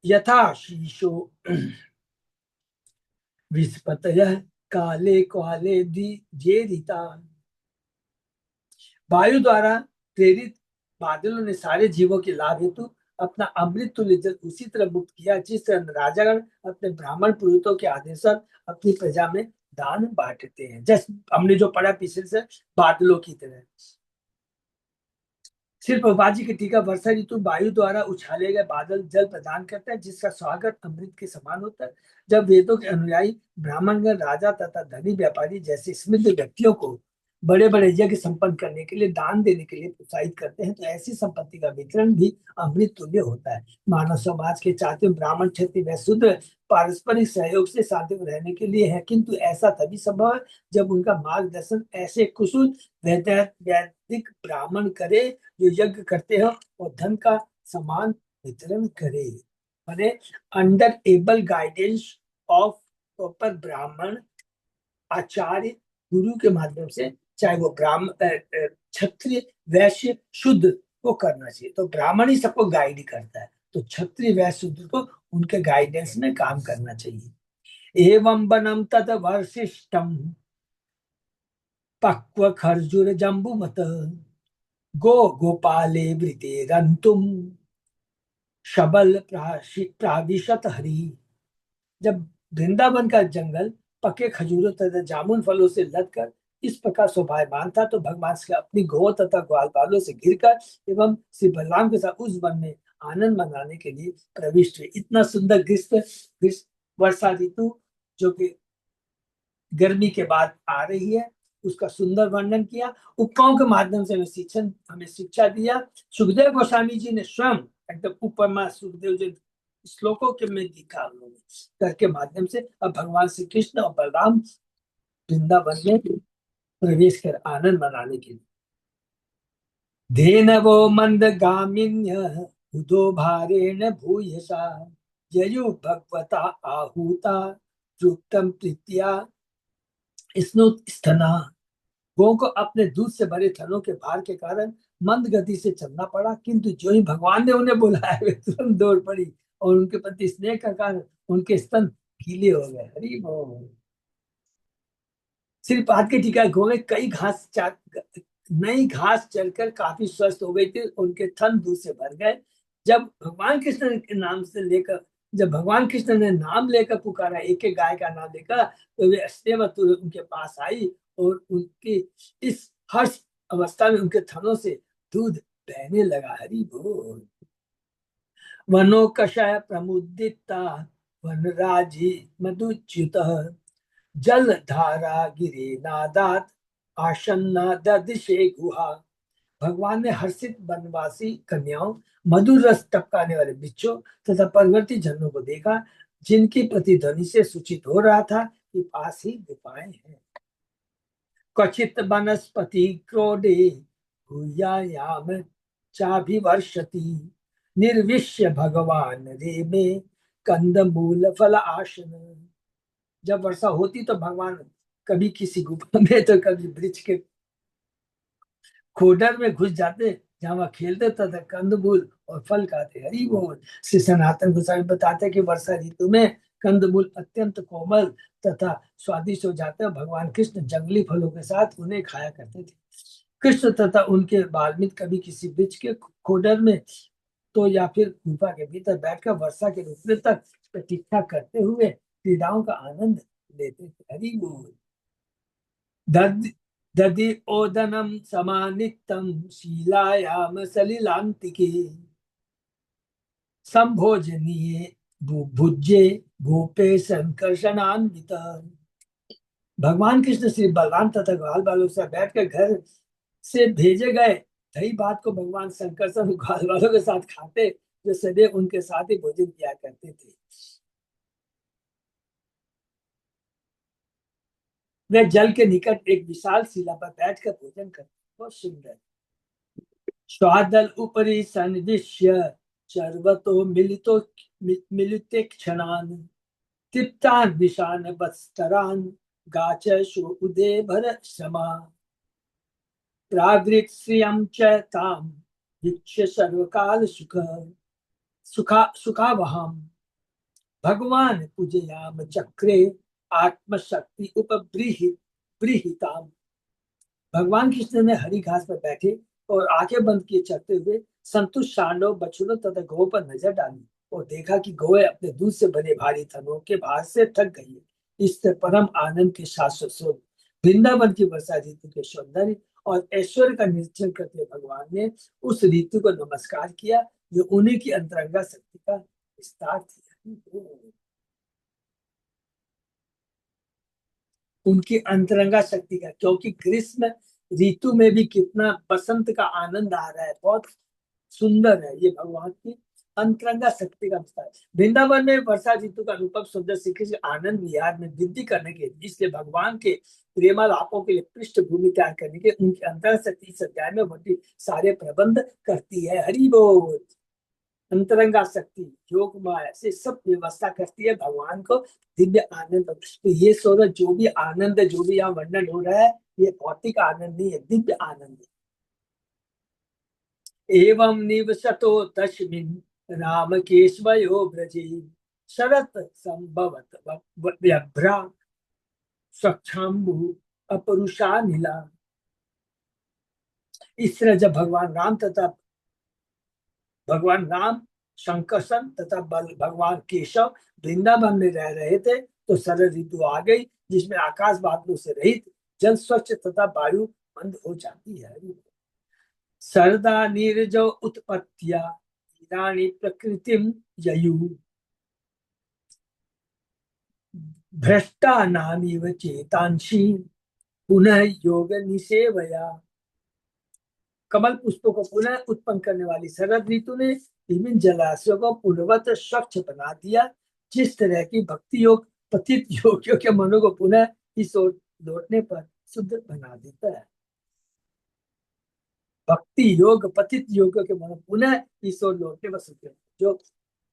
यथा शीशो विस्पतयः काले काले जेरिता। वायु द्वारा प्रेरित बादलों ने सारे जीवों के लाभ हेतु अपना अमृत तुल्य जल उसी तरह मुक्त किया जिस तरह राजागण अपने ब्राह्मण पुरोहितों के आदेश अपनी प्रजा में दान बांटते हैं। जैसे हमने जो पढ़ा पीछे से, बादलों की तरह। सिर्फ बाजी की टीका, वर्षा ऋतु वायु द्वारा उछाले गए बादल जल प्रदान करता है, जिसका स्वागत अमृत के समान होता है। जब वेदों के अनुयायी ब्राह्मणगण, राजा तथा धनी व्यापारी जैसे समृद्ध व्यक्तियों को बड़े बड़े यज्ञ संपन्न करने के लिए, दान देने के लिए प्रोत्साहित करते हैं, तो ऐसी संपत्ति का वितरण भी अमृत तुल्य होता है। मानव समाज के चाहते ब्राह्मण, क्षत्रिय व शूद्र पारस्परिक सहयोग से शांति में रहने के लिए है, किंतु ऐसा तभी संभव है जब उनका मार्गदर्शन ऐसे कुशल वैदिक ब्राह्मण करे जो यज्ञ करते हो और धन का समान वितरण करे। माने under able guidance of proper ब्राह्मण, आचार्य, गुरु के माध्यम से, चाहे वो ब्राह्मण, क्षत्रिय, वैश्य, शूद्र को करना चाहिए। तो ब्राह्मण ही सबको गाइड करता है, तो क्षत्रिय, वैश्य, शूद्र को उनके गाइडेंस में काम करना चाहिए। एवं वनम तद वर्षिष्टम पक्व खर्जुर जम्बुमत गो गोपाले वृते रंतुम शबल प्राविशत हरि। जब वृंदावन का जंगल पके खजूरों तथा जामुन फलों से लदकर इस प्रकार शोभायमान था, तो भगवान श्री अपनी गौ तथा ग्वाल बालों से घिरकर एवं श्री बलराम के साथ उस वन में आनंद मनाने के लिए प्रविष्ट हुए। इतना सुंदर ग्रीष्म वर्षा ऋतु जो कि गर्मी के बाद आ रही है, उसका सुंदर वर्णन किया। उपमाओं के माध्यम से हमें शिक्षा दिया। सुखदेव गोस्वामी जी ने स्वयं एकदम उपमा, सुखदेव जी श्लोकों के में दिखा उन्होंने करके माध्यम से। अब भगवान श्री कृष्ण और बलराम वृंदावन में प्रवेश कर आनंद मनाने के लिए। धेनवो मंद गामिन्य उदो भारेण भूयसा ययु भगवता आहूता युक्तम प्रीत्या स्तना। गौ को अपने दूध से भरे थनों के भार के कारण मंद गति से चलना पड़ा, किंतु जो ही भगवान ने उन्हें बुलाया वे तुरंत दौड़ पड़ी और उनके प्रति स्नेह का कारण उनके स्तन गीले हो गए। हरि बोल। सिर्फ हाथ के टीका, गौ में कई नई घास चलकर काफी स्वस्थ हो गई थी, उनके थन दूध से भर गए। जब भगवान कृष्ण के नाम से लेकर जब भगवान कृष्ण ने नाम लेकर पुकारा, एक एक गाय का नाम लेकर, तो वे स्नेहवतुर उनके पास आई और उनकी इस हर्ष अवस्था में उनके थनों से दूध बहने लगा। हरि बोल। वनो कषाय प्रमुदिता वनराजी मधुच्युत जल धारा गिरे नादात आशन्ना ददिशे गुहा। भगवान ने हर्षित वनवासी कन्याओं, मधुर रस टपकाने वाले बिच्छों तथा पर्वती झरनों को देखा, जिनकी प्रतिध्वनि से सूचित हो रहा था कि पास ही गुफाएं हैं। क्वचित वनस्पति क्रोडे भूयायाम चाभिवर्षति निर्विश्य भगवान रे में कंदमूल फल आसन। जब वर्षा होती तो भगवान कभी किसी गुफा में तो कभी वृक्ष के खोडर में घुस जाते, जहां वह खेलते तथा कंदमूल और फल खाते। हरि बोल। श्री सनातन गोस्वामी बताते हैं कि वर्षा ऋतु में कंदमूल अत्यंत कोमल तथा स्वादिष्ट हो जाते हैं। भगवान कृष्ण जंगली फलों के साथ उन्हें खाया करते थे। कृष्ण तथा उनके बालमित्र कभी किसी वृक्ष के खोडर में तो या फिर गुफा के भीतर बैठकर वर्षा के रुकने तक प्रतीक्षा करते हुए क्रीड़ाओं का आनंद लेते थे। हरि बोल। दधि ओदनम समानित्तम शीलायाम सलिलांतिके संभोजनीय भुज्ये गोपे संकर्षणान्वित। भगवान कृष्ण श्री बलराम तथा ग्वाल बालों से बैठकर घर से भेजे गए दही भात को भगवान संकर्षण ग्वाल बालों के साथ खाते, जो सदैव उनके साथ ही भोजन किया करते थे। वे जल के निकट एक विशाल शिला पर बैठकर भोजन करते। बहुत सुंदर। स्वादल उपरि सन्विष्य चर्वतो मिलिते क्षणान तृप्तान विषान वत्सरान गाचशो उदे भर क्षमा प्रावृत श्रियं च ताम वीक्ष्य सर्वकाल सुखावहम भगवान पूजयाम चक्रे आत्मशक्ति उपबृहिताम। भगवान कृष्ण ने हरी घास पर बैठे और आंखें बंद किए चलते हुए संतुष्ट सांडों, बछड़ों तथा गौ पर नजर डाली और देखा कि गौएं अपने दूध से बने भारी थनों के भार से थक गई है। इससे परम आनंद के शाश्वत स्वरूप वृंदावन की वर्षा ऋतु के सौंदर्य और ऐश्वर्य का निरीक्षण करते भगवान ने उस ऋतु को नमस्कार किया जो उन्हीं की अंतरंगा शक्ति का विस्तार थी। उनकी अंतरंगा शक्ति का, क्योंकि ग्रीष्म ऋतु में भी कितना बसंत का आनंद आ रहा है, बहुत सुंदर है। ये भगवान की अंतरंगा शक्ति का विस्तार है। वृंदावन में वर्षा ऋतु का अनुपम सुंदर श्री कृष्ण आनंद विहार में वृद्धि करने के लिए, इसलिए भगवान के प्रेमालापों के लिए पृष्ठभूमि तैयार करने के उनकी अंतरंगा शक्ति इस अध्याय में बड़ी सारे प्रबंध करती है। हरि बोल। अंतरंगा शक्ति योग माया से सब व्यवस्था करती है भगवान को दिव्य आनंद। तो ये सोचो, जो भी आनंद, जो भी यहाँ वर्णन हो रहा है, ये भौतिक आनंद नहीं है, दिव्य आनंद है। एवं निवसतो तस्मिन् राम केशवयो ब्रजे शरत संभवत व्यभ्रा स्वच्छाम्बु अपरुषा नीला। इस तरह जब भगवान राम शंकरसन तथा भगवान केशव वृंदावन में रह रहे थे तो शरद ऋतु आ गई, जिसमें आकाश बादलों से रहित, जल स्वच्छ तथा वायु मंद हो जाती है। सरदा नीरजो उत्पत्तिया रानी प्रकृतिम ययु भ्रष्टा नामीव चेतांशी पुनः योग निषेवया। कमल पुष्पों को पुनः उत्पन्न करने वाली शरद ऋतु ने विभिन्न जलाशयों को पूर्ववत स्वच्छ बना दिया, जिस तरह की भक्ति योग पतित योगियों के मनों को पुनः इस ओर लौटने पर शुद्ध बना देता है। भक्ति योग पतित योगियों के मनों पुनः इस ओर लौटने पर शुद्ध, जो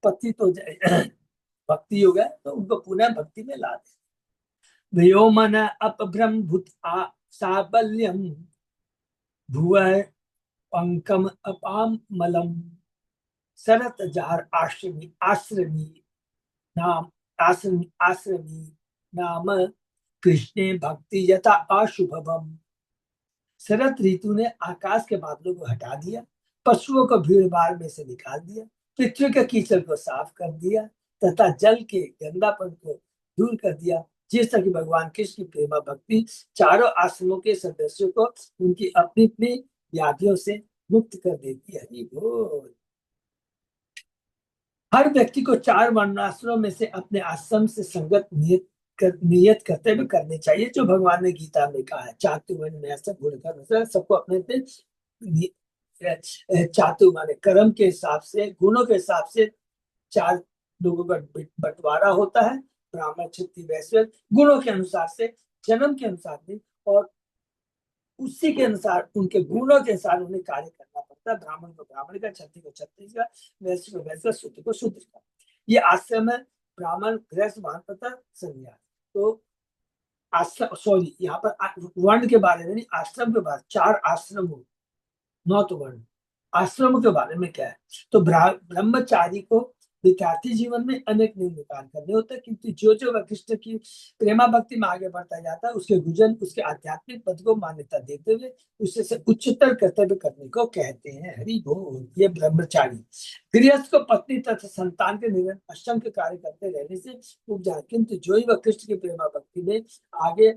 पतित हो जाए भक्ति योग है तो उनको पुनः भक्ति में ला दे। व्योमन अपभ्रम भूत साबल्यम भुव पंकम अपाम मलम शरत जार आश्रमी आश्रमी नाम कृष्णे भक्ति यथा अशुभम। शरत ऋतु ने आकाश के बादलों को हटा दिया, पशुओं को भीड़ भाड़ में से निकाल दिया, पृथ्वी के कीचड़ को साफ कर दिया तथा जल के गंदापन को दूर कर दिया, जिस तरह की भगवान कृष्ण की प्रेमा भक्ति चारों आश्रमों के सदस्यों को उनकी अपनी अपनी व्याधियों से मुक्त कर देती है। हर व्यक्ति को 4 वर्णाश्रमों में से अपने आश्रम से संगत नियत करते हुए करने चाहिए, जो भगवान ने गीता में कहा है। चातुर्वर्ण में ऐसा गुण सबको अपने चातु माने कर्म के हिसाब से, गुणों के हिसाब से 4 लोगों का बंटवारा होता है, ब्राह्मण क्षत्रिय वैश्य, गुणों के अनुसार से, जन्म के अनुसार नहीं, और उसी के अनुसार उनके गुणों के अनुसार उन्हें कार्य करना पड़ता है। ब्राह्मण को ब्राह्मण का, क्षत्रिय को क्षत्रिय का, वैश्य को वैश्य, शूद्र को शूद्र का। ये आश्रम है ब्राह्मण, गृहस्थ, वानप्रस्थ, सन्यास। तो आश्रम, सॉरी यहाँ पर वर्ण के बारे में नहीं, आश्रम के बारे, 4 आश्रम हो, 9 तो वर्ण। आश्रम के बारे में क्या है, तो ब्रह्मचारी को विद्यार्थी जीवन में अनेक नियम कार्य करने होते हैं, किंतु जो वह कृष्ण की प्रेमा भक्ति में आगे बढ़ता जाता है, उसके गुजन, उसके आध्यात्मिक पद को मान्यता देते हुए उससे से उच्चतर कर्तव्य करने को कहते हैं। हरि बोल। ये ब्रह्मचारी गृहस्थ को पत्नी तथा संतान के निरंतर अष्टम के कार्य करते रहने से उपजा, किंतु जो ही वह कृष्ण की प्रेमा भक्ति में आगे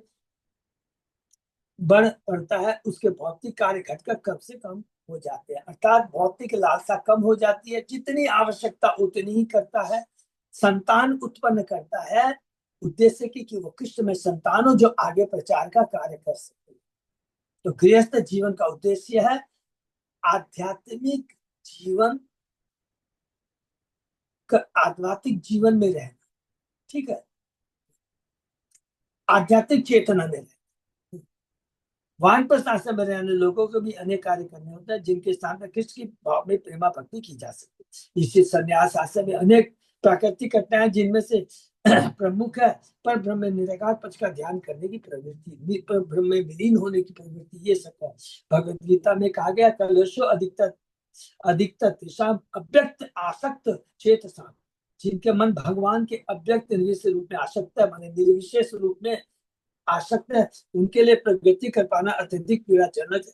बढ़ पड़ता है, उसके भौतिक कार्य घटकर कम से कम हो जाते हैं, अर्थात भौतिक लालसा कम हो जाती है, जितनी आवश्यकता उतनी ही करता है। संतान उत्पन्न करता है उद्देश्य की कि वो कृष्ण में संतान हो जो आगे प्रचार का कार्य कर सके। तो गृहस्थ जीवन का उद्देश्य है आध्यात्मिक जीवन, आध्यात्मिक जीवन में रहना, ठीक है, आध्यात्मिक चेतना में रहना। वानप्रस्थ आश्रम में रहने लोगों को भी अनेक कार्य करने होते हैं, जिनके स्थान पर कृष्ण की भाव में प्रेमा भक्ति की जा सके। इसी संन्यास आश्रम में अनेक प्राकृतिक घटनाएं, जिनमें से प्रमुख है पर ब्रह्म में निराकार पक्ष का ध्यान करने की प्रवृत्ति, पर ब्रह्म में विलीन होने की प्रवृत्ति, ये सब है। भगवद गीता में कहा गया, कलशो अधिकतर तेषाम अव्यक्त आसक्त चेतसा, जिनके मन भगवान के अव्यक्त निर्विशेष रूप में आसक्त है, माने निर्विशेष रूप में आसक्त है, उनके लिए प्रगति कर पाना अत्यधिक पीड़ाजनक है।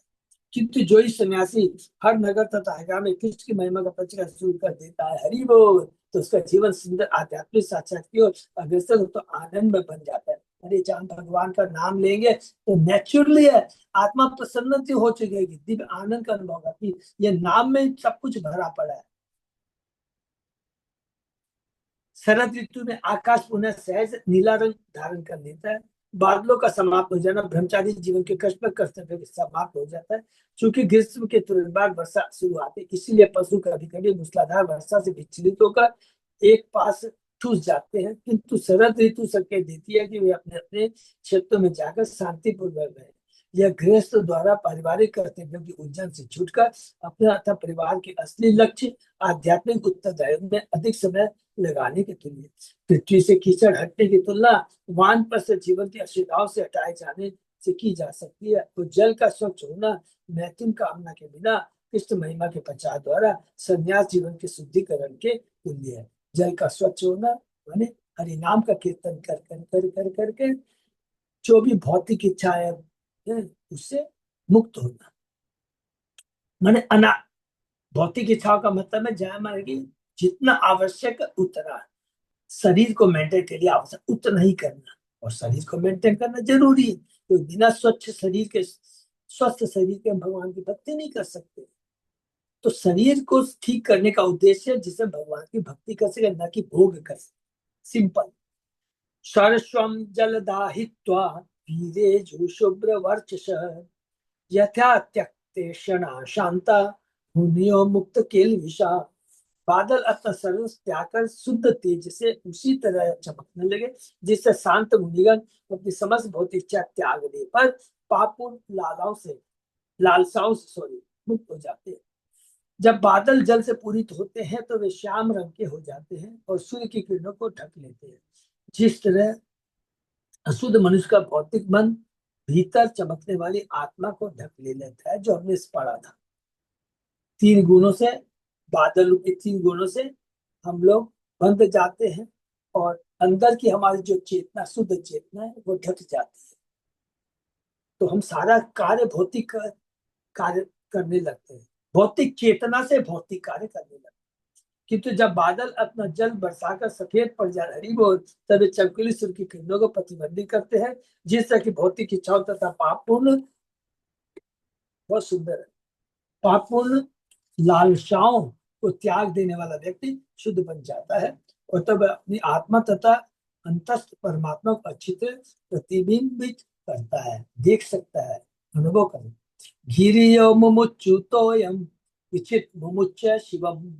किंतु जो ही सन्यासी हर नगर तथा हगा में कृष्ण की महिमा का प्रचार शुरू कर देता है, हरि बोल, तो उसका जीवन सुंदर आध्यात्मिक साक्षात की ओर अग्रसर हो तो आनंद में बन जाता है। अरे जहाँ भगवान का नाम लेंगे तो नेचुरली है आत्मा प्रसन्न हो चुकेगी, दिव्य आनंद का अनुभव होगा कि ये नाम में सब कुछ भरा पड़ा है। शरद ऋतु में आकाश पुनः सहज नीला रंग धारण कर लेता है। बादलों का समाप्त हो जाना ब्रह्मचारी जीवन के कष्ट पर कर्तव्य समाप्त हो जाता है। क्योंकि ग्रीष्म के तुरंत बाद वर्षा शुरू आती है, इसीलिए पशु कभी कभी मूसलाधार वर्षा से विचलित होकर एक पास ठूस जाते हैं, किंतु शरद ऋतु संकेत देती है कि वे अपने अपने क्षेत्रों में जाकर शांतिपूर्वक रहे। यह गृहस्थ द्वारा पारिवारिक कर्तव्यों की उलझन से छूटकर अपने अथवा परिवार के असली लक्ष्य आध्यात्मिक उत्तरदायित्व में अधिक समय लगाने के तुल्य। पृथ्वी से कीचड़ हटने की तुलना वानप्रस्थ जीवन की असुविधाओं से हटाए जाने से की जा सकती है। तो जल का स्वच्छ होना मैथुन कामना के बिना कृष्ण महिमा के प्रचार द्वारा संन्यास जीवन के शुद्धिकरण के तुल्य है। जल का स्वच्छ होना माने हरिनाम का कीर्तन कर कर कर कर करके जो भी भौतिक इच्छाएं है उससे मुक्त होना। माने अना भौतिक इच्छाओं का मतलब है जहां माने कि जितना आवश्यक है उतना शरीर को मेंटेन के लिए आवश्यक उतना ही करना, और शरीर को मेंटेन करना जरूरी है। तो बिना स्वच्छ शरीर के स्वस्थ शरीर के हम भगवान की भक्ति नहीं कर सकते। तो शरीर को ठीक करने का उद्देश्य है जिससे भगवान की भक्ति कर सके, न कि भोग कर सके। सिंपल। सर्वस्वम जलदाहित्वा वीरे शुभ्र वर्चस यथा त्यक्ते क्षणा शांता मुनियो मुक्त केल विषा। बादल अपना सर्व त्याग कर शुद्ध तेज से उसी तरह चमकने लगे जिससे शांत मुनिगण अपनी समस्त भौतिक इच्छा त्याग दे पर पापूर्ण लालसाओं से सॉरी मुक्त हो जाते हैं। जब बादल जल से पूरित होते हैं तो वे श्याम रंग के हो जाते हैं और सूर्य की किरणों को ढक लेते हैं। जिस तरह अशुद्ध मनुष्य का भौतिक मन भीतर चमकने वाली आत्मा को ढक ले लेता है, जो हमने पढ़ा था। तीन गुणों से, बादल रूपी तीन गुणों से हम लोग बंध जाते हैं और अंदर की हमारी जो चेतना शुद्ध चेतना है वो ढक जाती है। तो हम सारा कार्य भौतिक कार्य करने लगते हैं, भौतिक चेतना से भौतिक कार्य करने लगते हैं। किंतु जब बादल अपना जल बरसाकर सफेद पड़ जाए हरी बोल तब वे चमकीली सूर्य की किरणों को प्रतिबंधित करते हैं, जिससे कि भौतिक इच्छाओं तथा पापपूर्ण, बहुत सुंदर है, पापपूर्ण लालसाओं को त्याग देने वाला व्यक्ति शुद्ध बन जाता है और तब अपनी आत्मा तथा अंतस्थ परमात्मा को अच्छी तरह प्रतिबिंबित करता है, देख सकता है, अनुभव कर। घिरियो मुमुच्युतोयम विचित मुमुच्य शिवम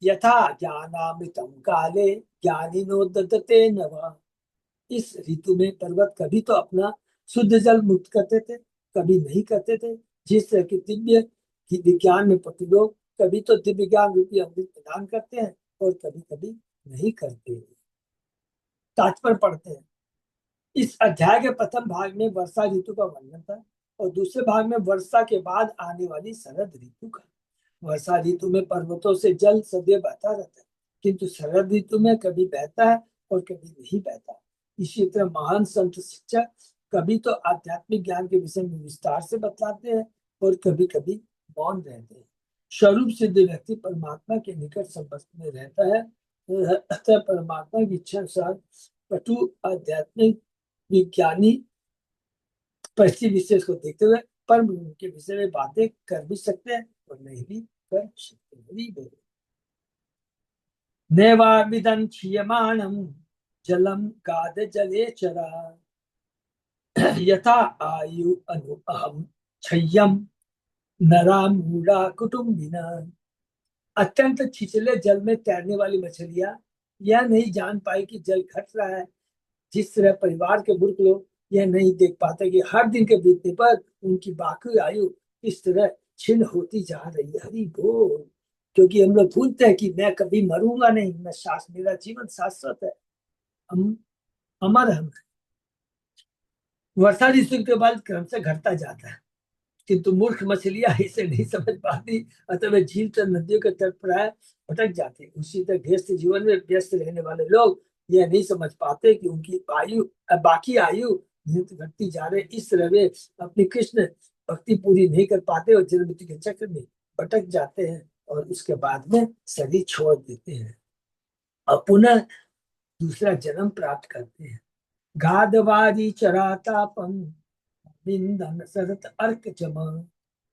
यथा ज्ञानामृतम काले ज्ञानिनो ददते नवा। इस ऋतु में पर्वत कभी तो अपना शुद्ध जल मुक्त करते थे, कभी नहीं करते थे। जिस तरह की दिव्य विज्ञान में पति लोग कभी तो दिव्य ज्ञान रूपी अमृत प्रदान करते हैं और कभी कभी नहीं करते, तात्पर्य पढ़ते हैं। इस अध्याय के प्रथम भाग में वर्षा ऋतु का वर्णन था और दूसरे भाग में वर्षा के बाद आने वाली शरद ऋतु का। वर्षा ऋतु में पर्वतों से जल सदैव बहता रहता है, किंतु शरद ऋतु में कभी बहता है और कभी नहीं बहता। इसी तरह महान संत शिक्षक कभी तो आध्यात्मिक ज्ञान के विषय में विस्तार से बतलाते हैं और कभी कभी मौन रहते हैं। स्वरूप सिद्ध व्यक्ति परमात्मा के निकट संपर्क में रहता है, अतः परमात्मा की इच्छा अनुसार कटु आध्यात्मिक विज्ञानी परिस्थिति विशेष को देखते हुए परम के विषय में बातें कर भी सकते हैं और नहीं भी कर सकते। नैवाविदं क्षीयमाणं जलम गाद जले चरा यथा आयु अनु अहम क्षय्यम नरा मूढ़ा कुटुम्बिना। अत्यंत छिछले जल में तैरने वाली मछलियां यह नहीं जान पाई कि जल घट रहा है। जिस तरह परिवार के मूर्ख लोग यह नहीं देख पाते कि हर दिन के बीतने पर उनकी बाकी आयु इस तरह छिन्न होती जा रही है। हरि बोल। क्योंकि हम लोग भूलते हैं कि मैं कभी मरूंगा नहीं, मैं मेरा जीवन शाश्वत है, हम अमर हम। वर्षा ऋतु के बाद क्रम से घटता जाता है, किंतु मूर्ख मछलियां इसे नहीं समझ पाती, अतः वे झील तथा नदियों के तट पर भटक जाते हैं। उसी तरह गृहस्थ जीवन में व्यस्त रहने वाले लोग यह नहीं समझ पाते कि उनकी आयु बाकी आयु घटती जा रही। इस तरह वे अपनी कृष्ण भक्ति पूरी नहीं कर पाते और जन्म मृत्यु के चक्र में भटक जाते हैं और उसके बाद में शरीर छोड़ देते हैं और पुनः दूसरा जन्म प्राप्त करते हैं। गाधवादी चरातापम विंदन सरत अर्क जम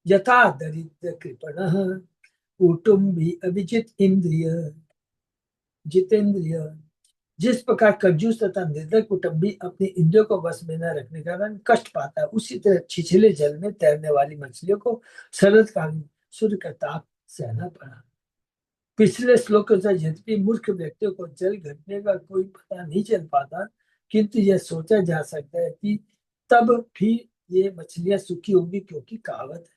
यथा दरिद्र कृपण कुटुम्बी अभिजित इंद्रिय जितेंद्रिय। जिस प्रकार कंजूस तथा निर्धन कुटुंबी अपने इंद्रियों को वश में न रखने के कारण कष्ट पाता है, उसी तरह छिछले जल में तैरने वाली मछलियों को शरतकालीन सूर्य का ताप सहना पड़ा। पिछले श्लोक से यद्यपि मूर्ख व्यक्तियों को जल घटने का कोई पता नहीं चल पाता, किंतु यह सोचा जा सकता है कि तब भी ये मछलियां सुखी होंगी, क्योंकि कहावत है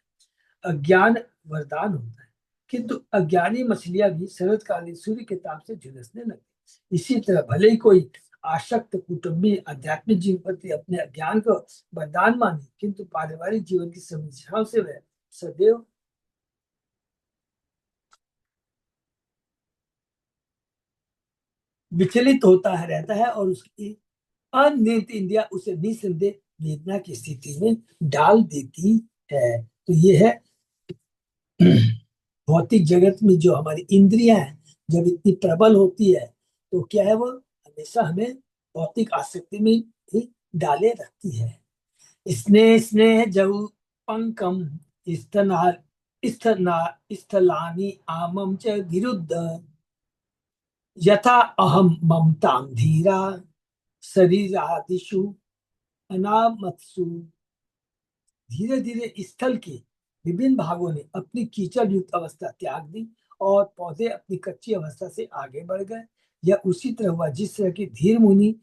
अज्ञान वरदान होता है। किंतु अज्ञानी मछलियां भी शरतकालीन सूर्य के ताप से झुलसने लगती। इसी तरह भले ही कोई आसक्त कुटुंबी आध्यात्मिक जीवन प्रति अपने अज्ञान को वरदान माने, किंतु पारिवारिक जीवन की समस्याओं से वह सदैव विचलित होता है रहता है, और उसकी अनियंत्रित इंद्रिया उसे निसंदेह वेदना की स्थिति में डाल देती है। तो ये है भौतिक जगत में जो हमारी इंद्रियां हैं, जब इतनी प्रबल होती है तो क्या है, वो हमेशा हमें भौतिक आसक्ति में ही डाले रखती है। स्नेह स्नेह जऊ पंकम स्थना स्थना स्थलानि आमम च विरुद्ध यथा अहम ममतां धीरा शरीरादिषु अनामत्सु। धीरे धीरे स्थल के विभिन्न भागों ने अपनी कीचड़ युक्त अवस्था त्याग दी और पौधे अपनी कच्ची अवस्था से आगे बढ़ गए। यह उसी तरह हुआ जिस तरह की धीर मुनि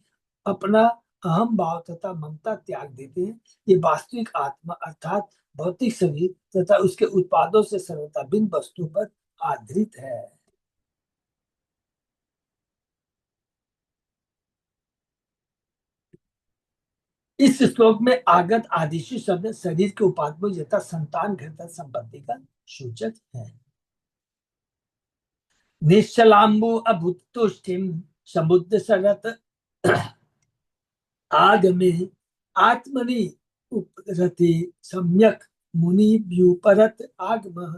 अपना अहम भाव तथा ममता त्याग देते हैं। ये वास्तविक आत्मा अर्थात भौतिक शरीर तथा उसके उत्पादों से सर्वथा भिन्न वस्तु पर आधारित है। इस श्लोक में आगत आदिशु शब्द शरीर के उपादानों यथा संतान घृत संपत्ति का सूचक है। निश्चलाम्बु अभूत तुष्टिम समुद्र सरत आगमे आत्मनि उपरति सम्यक मुनि व्युपरत आगम।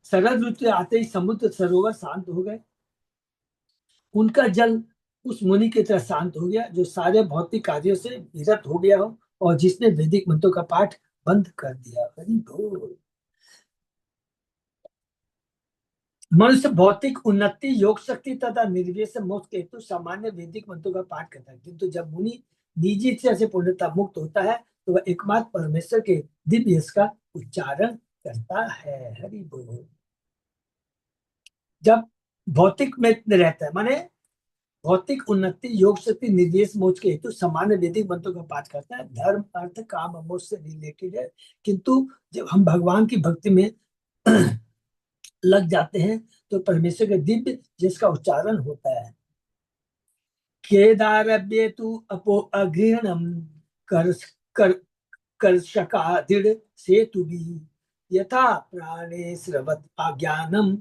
शरद ऋतु आते ही समुद्र सरोवर शांत हो गए। उनका जल उस मुनि की तरह शांत हो गया जो सारे भौतिक कार्यों से विरत हो गया हो और जिसने वैदिक मंत्रों का पाठ बंद कर दिया। हरि बोल। मनुष्य भौतिक उन्नति योग शक्ति तथा निर्वेश मोक्ष के हेतु सामान्य वैदिक मंत्रों का पाठ करता है, किंतु जब मुनि निजी इच्छा से पूर्णता मुक्त होता है तो वह एकमात्र परमेश्वर के दिव्य यश का उच्चारण करता है। हरि बोल। जब भौतिक में रहता है माने भौतिक उन्नति योग शक्ति निर्देश मोक्ष के हेतु सामान्य वैदिक मंत्रों का पाठ करता है, धर्म अर्थ काम मोक्ष से रिलेटेड है। किंतु जब हम भगवान की भक्ति में लग जाते हैं तो परमेश्वर के दिव्य जिसका उच्चारण होता है। केदारभ्ये तु अपो अगृहणम कर कर कर्षका दृढ़ सेतु भी यथा प्राणे स्रवत अज्ञानम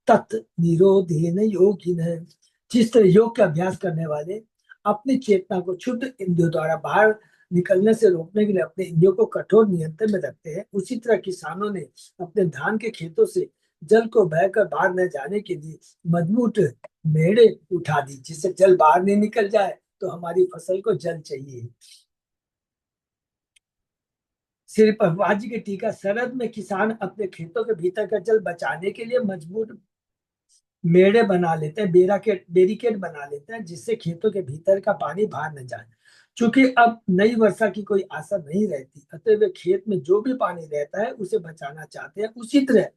तत् निरोधेन योगिन। जिस तरह योग का अभ्यास करने वाले अपनी चेतना को क्षुद्र इंद्रियों द्वारा बाहर निकलने से रोकने के लिए अपने इंद्रियों को कठोर नियंत्रण में रखते हैं, उसी तरह किसानों ने अपने धान के खेतों से जल को बहकर बाहर न जाने के लिए मजबूत मेड़े उठा दी, जिससे जल बाहर नहीं निकल जाए। तो हमारी फसल को जल चाहिए। श्री प्रभुपाद जी की टीका, शरद में किसान अपने खेतों के भीतर का जल बचाने के लिए मजबूत मेड़े बना लेते हैं, बेरिकेड बना लेते हैं, जिससे खेतों के भीतर का पानी बाहर न जाए। चूंकि अब नई वर्षा की कोई आशा नहीं रहती, अतः वे खेत में जो भी पानी रहता है उसे बचाना चाहते हैं। उसी तरह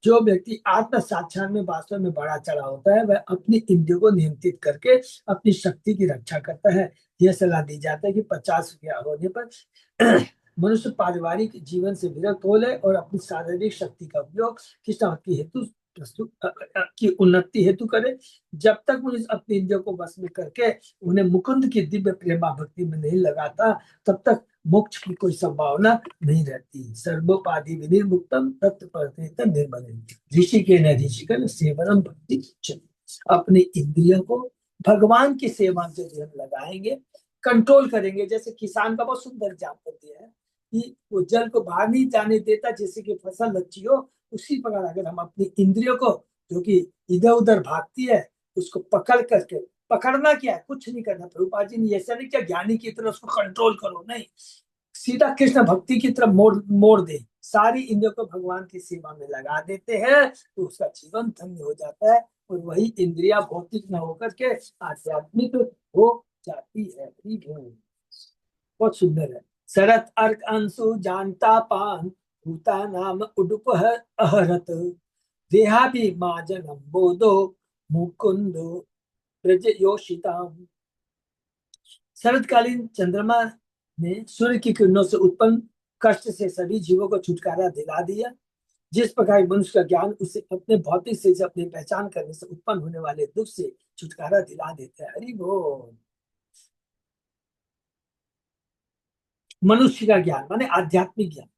जो व्यक्ति आत्म साक्षात में वास्तव में बड़ा चढ़ा होता है, वह अपनी इंद्रियों को नियंत्रित करके अपनी शक्ति की रक्षा करता है। यह सलाह दी जाता है कि 50 रुपया होने पर मनुष्य पारिवारिक जीवन से विरक्त हो ले और अपनी शारीरिक शक्ति का उपयोग कृष्ण की हेतु की उन्नति हेतु करे। जब तक मनुष्य अपनी इंद्रियों को वश में करके उन्हें मुकुंद की दिव्य प्रेमा भक्ति में नहीं लगाता, तब तक मोक्ष की कोई संभावना नहीं रहती। सर्वोपाधि विनिर्मुक्तम तत्पर निर्मल। ऋषि के न ऋषिकन सेवनम भक्ति। अपनी इंद्रियों को भगवान की सेवा से जो हम लगाएंगे, कंट्रोल करेंगे। जैसे किसान का बहुत सुंदर एग्जाम्पल दिया है कि वो जल को बाहर नहीं जाने देता, जैसे कि फसल अच्छी हो उसी प्रकार अगर हम अपनी इंद्रियों को जो कि इधर उधर भागती है उसको पकड़ करके, पकड़ना क्या है, कुछ नहीं करना। प्रभुपाद जी ने ऐसा नहीं किया ज्ञानी की तरह उसको कंट्रोल करो, नहीं, सीधा कृष्ण भक्ति की तरफ मोड़ मोड़ दे, सारी इंद्रियों को भगवान की सेवा में लगा देते हैं तो उसका जीवन धन्य हो जाता है और वही इंद्रिया भौतिक न होकर के आध्यात्मिक हो जाती है। ठीक है, बहुत सुंदर है। शरत अर्क अंशु जानता पान भूता नाम उडुप अहरत देहाभिमाजनम बोधो मुकुंदो ब्रज योषिताम। शरतकालीन चंद्रमा ने सूर्य की किरणों से उत्पन्न कष्ट से सभी जीवों को छुटकारा दिला दिया। जिस प्रकार मनुष्य का ज्ञान उसे अपने भौतिक से अपनी पहचान करने से उत्पन्न होने वाले दुख से छुटकारा दिला देता है। हरि बोल। मनुष्य का ज्ञान माने आध्यात्मिक ज्ञान,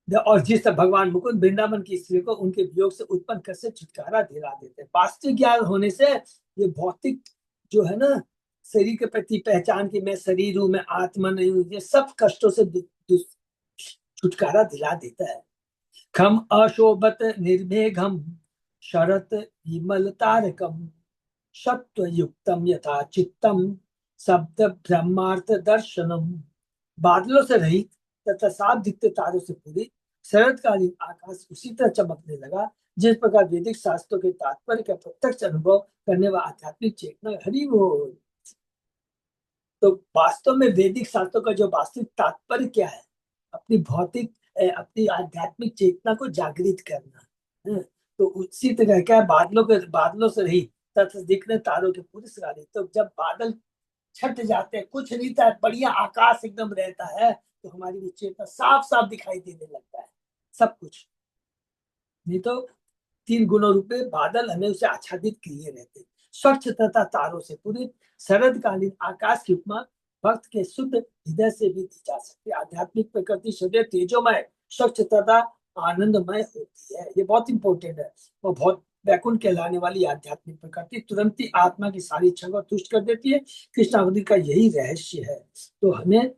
और जिस भगवान मुकुंद वृंदावन की स्त्री को उनके वियोग से उत्पन्न कर से छुटकारा दिला देते हैं। वास्तविक ज्ञान होने से ये भौतिक जो है ना शरीर के प्रति पहचान की मैं शरीर हूं, मैं आत्मा नहीं हूं, ये सब कष्टों से छुटकारा दिला देता है। खम अशोभत निर्मेघम शरत विमल तारकम सत्व युक्तम यथा चित्तम शब्द ब्रह्मार्थ दर्शनम। बादलों से रहित तथा साफ दिखते तारों से पूरी शरतकालीन आकाश उसी तरह चमकने लगा जिस प्रकार वैदिक शास्त्रों के तात्पर्य का प्रत्यक्ष अनुभव करने वाला आध्यात्मिक चेतना। हरि बोल। तो वास्तव में वैदिक शास्त्रों का जो वास्तविक तात्पर्य क्या है, अपनी भौतिक अपनी आध्यात्मिक चेतना को जागृत करना। तो उसी तरह क्या है, बादलों से रही तथा दिखने तारों के पूरी सगारी। तो जब बादल छट जाते हैं, कुछ नहीं था, बढ़िया आकाश एकदम रहता है तो हमारी भी चेतना साफ साफ दिखाई देने लगता है सब कुछ। नहीं तो 3 गुणों रूपे बादल हमें उसे आच्छादित किए रहते। स्वच्छ तथा तारों से पूरी शरदकालीन आकाश की उपमा भक्त के शुद्ध हृदय से भी दी जा सकती है। आध्यात्मिक प्रकृति सदैव तेजोमय स्वच्छ तथा आनंदमय होती है। ये बहुत इंपॉर्टेंट है। और बहुत वैकुंठ कहलाने वाली आध्यात्मिक प्रकृति तुरंत ही आत्मा की सारी इच्छा को तुष्ट कर देती है। कृष्णावधि का यही रहस्य है। तो हमें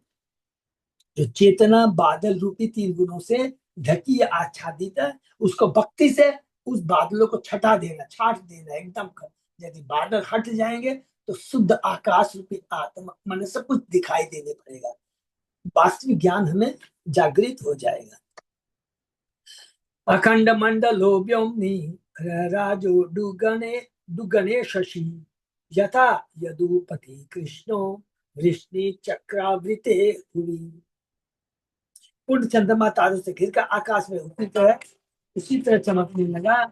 जो चेतना बादल रूपी 3 गुणों से ढकी आच्छादित है, उसको भक्ति से उस बादलों को छटा देना, छाट देना एकदम। यदि बादल हट जाएंगे तो शुद्ध आकाश रूपी आत्मा मन सब कुछ दिखाई देने पड़ेगा, वास्तविक ज्ञान हमें जागृत हो जाएगा। अखंड मंडलो व्योम्नि राजो दुगने शशि यथा यदुपति कृष्णो वृष्णि चक्रावृते हुई। पूर्ण चंद्रमा तारों से घिरकर आकाश में उसी तरह चमकने लगा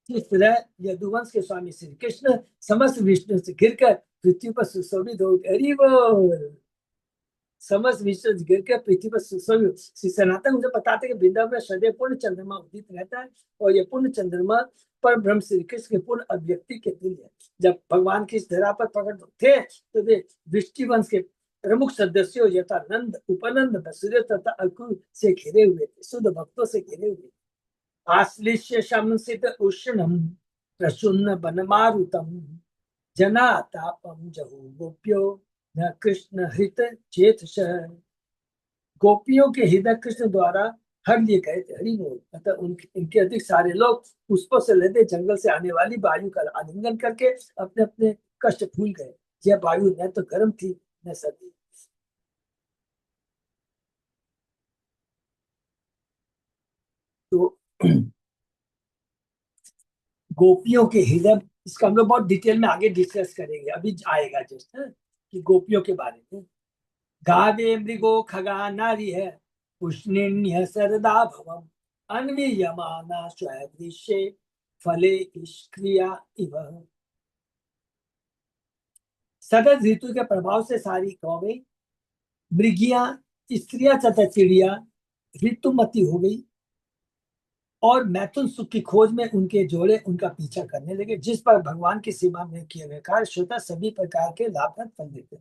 जिस तरह यदुवंश के स्वामी श्री कृष्ण समस्त विष्णु से घिरकर पृथ्वी पर सुशोभित हो गए। हरि बोल। समस्त विष्णु से घिरकर पृथ्वी पर सुशोभित। श्री सनातन मुझे बताते कि वृंदावन में सदैव पूर्ण चंद्रमा उदित रहता है और ये पूर्ण चंद्रमा पर ब्रह्म श्री कृष्ण के पूर्ण अभिव्यक्ति के तुल्य है। जब भगवान की इस धरा पर प्रकट थे तो वे वृष्टिवंश के प्रमुख सदस्यों यथा नंद, उपनंद, वसुदेव तथा अकुल से घिरे हुए थे, शुद्ध भक्तों से घिरे हुए। आश्लिष्य शमसित उष्णम प्रसुन्न बनमारुतम जना तापम जहु गोप्यो न कृष्ण हृत चेत। गोपियों के हृदय कृष्ण द्वारा हर लिए गए थे। हरि बोल। अतः इनके अधिक सारे लोग पुष्पों से लदे जंगल से आने वाली वायु का आलिंगन करके अपने अपने कष्ट भूल गए। यह वायु न तो गर्म थी न सर्दी। तो गोपियों के हृदय, इसका हम लोग बहुत डिटेल में आगे डिस्कस करेंगे, अभी आएगा जस्ट कि गोपियों के बारे में। गावे मृगो खगा नारी है पुष्णिन्य सरदा भवम अन्वीयमाना स्वदृश्य फले क्रिया इव। शरद ऋतु के प्रभाव से सारी कौवें, मृगिया, स्त्रियां तथा चिड़िया ऋतुमती हो गई और मैथुन सुख की खोज में उनके जोड़े उनका पीछा करने लगे। जिस पर भगवान की सेवा में किए गए कार्य श्रोता सभी प्रकार के लाभप्रद फल देते।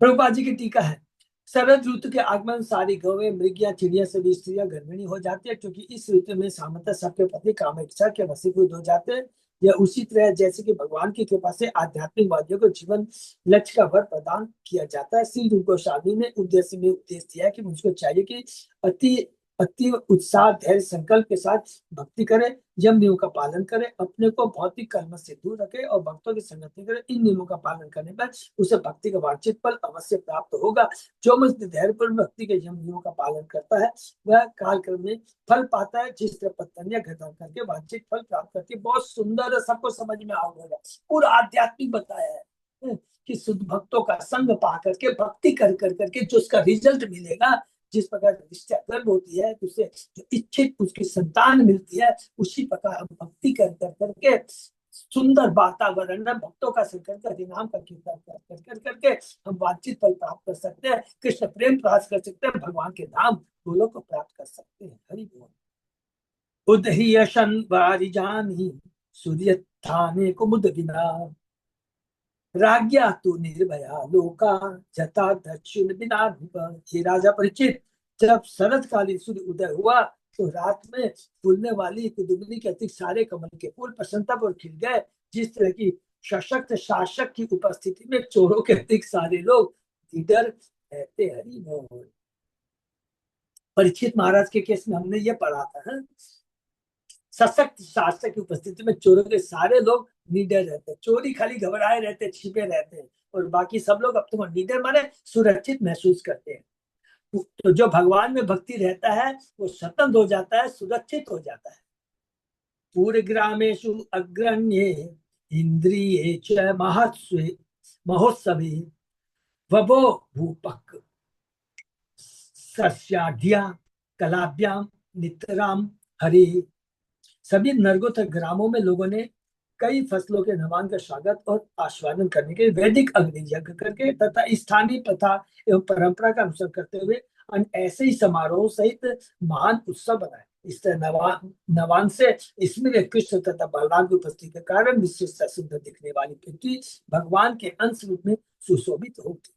प्रभुपाद जी की टीका है। शरद ऋतु के आगमन सारी गौवें, मृगिया, चिड़िया सभी स्त्रियां गर्भिणी हो जाती है क्योंकि इस ऋतु में सामर्थ्य सबके प्रति काम इच्छा के वशीभूत हो जाते हैं। यह उसी तरह जैसे कि भगवान की कृपा से आध्यात्मिक वादियों को जीवन लक्ष्य का वर प्रदान किया जाता है। श्री रूप गोस्वामी ने उद्देश्य में उपदेश दिया कि मुझको चाहिए कि अति अति उत्साह धैर्य संकल्प के साथ भक्ति करे, यम नियमों का पालन करे, अपने को भौतिक कर्म से दूर रखे और भक्तों की संगति करे। इन नियमों का पालन करने पर उसे भक्ति का वांछित फल अवश्य प्राप्त होगा। जो मनुष्य धैर्यपूर्ण भक्ति के यम नियमों का पालन करता है वह कालक्रम में फल पाता है, जिस तरह पत्नियां घटना करके वांछित फल प्राप्त करती है। बहुत सुंदर है, सबको समझ में आ गया। पूरा आध्यात्मिक बताया है कि शुद्ध भक्तों का संग पा करके भक्ति कर करके जो उसका रिजल्ट मिलेगा, जिस प्रकार निष्ठा गर्भ होती है तो उसे जो इच्छित उसकी संतान मिलती है, उसी प्रकार हम भक्ति कर करके सुंदर वातावरण में भक्तों का संकीर्तन हरि नाम का कीर्तन कर करके हम वांछित फल प्राप्त कर सकते हैं, कृष्ण प्रेम प्राप्त कर सकते हैं, भगवान के धाम गोलोक को प्राप्त कर सकते हैं। हरि बोल। उदहियशन वारिजान ही सूर्य थाने को मुद बिना, राज्ञा तू निर्भया लोका जता दक्षिण बिना। हे राजा परीक्षित, जब शरतकालीन सूर्य उदय हुआ तो रात में फूलने वाली कुदुमनी के अतिरिक्त सारे कमल के फूल प्रसन्नता पर खिल गए। जिस तरह की सशक्त शासक की उपस्थिति में चोरों के अतिरिक्त सारे लोग निडर रहते। हरि बोल। परीक्षित महाराज के केस में हमने ये पढ़ा था, है? सशक्त शासक की उपस्थिति में चोरों के सारे लोग निडर रहते, चोरी खाली घबराए रहते, छिपे रहते हैं, और बाकी सब लोग अब तुम निडर माने सुरक्षित महसूस करते हैं। तो जो भगवान में भक्ति रहता है वो स्वतंत्र हो जाता है, सुरक्षित हो जाता है। पूर्व ग्रामेशु अग्रण्ये इंद्रिये च महत्स्वे महोत्सवे वबो भूपक सस्याढ्या कलाभ्याम नितराम हरे। सभी नरगोत्र ग्रामों में लोगों ने कई फसलों के नवान का स्वागत और आस्वादन करने के लिए वैदिक अग्नि यज्ञ करके तथा स्थानीय प्रथा एवं परंपरा का अनुसरण करते हुए ऐसे ही समारोह सहित महान उत्सव बनाए। इस तरह नवान से इसमें कृष्ण तथा बलराम की उपस्थिति के कारण विशेषता सुंदर दिखने वाली पृथ्वी भगवान के अंश रूप में सुशोभित होती।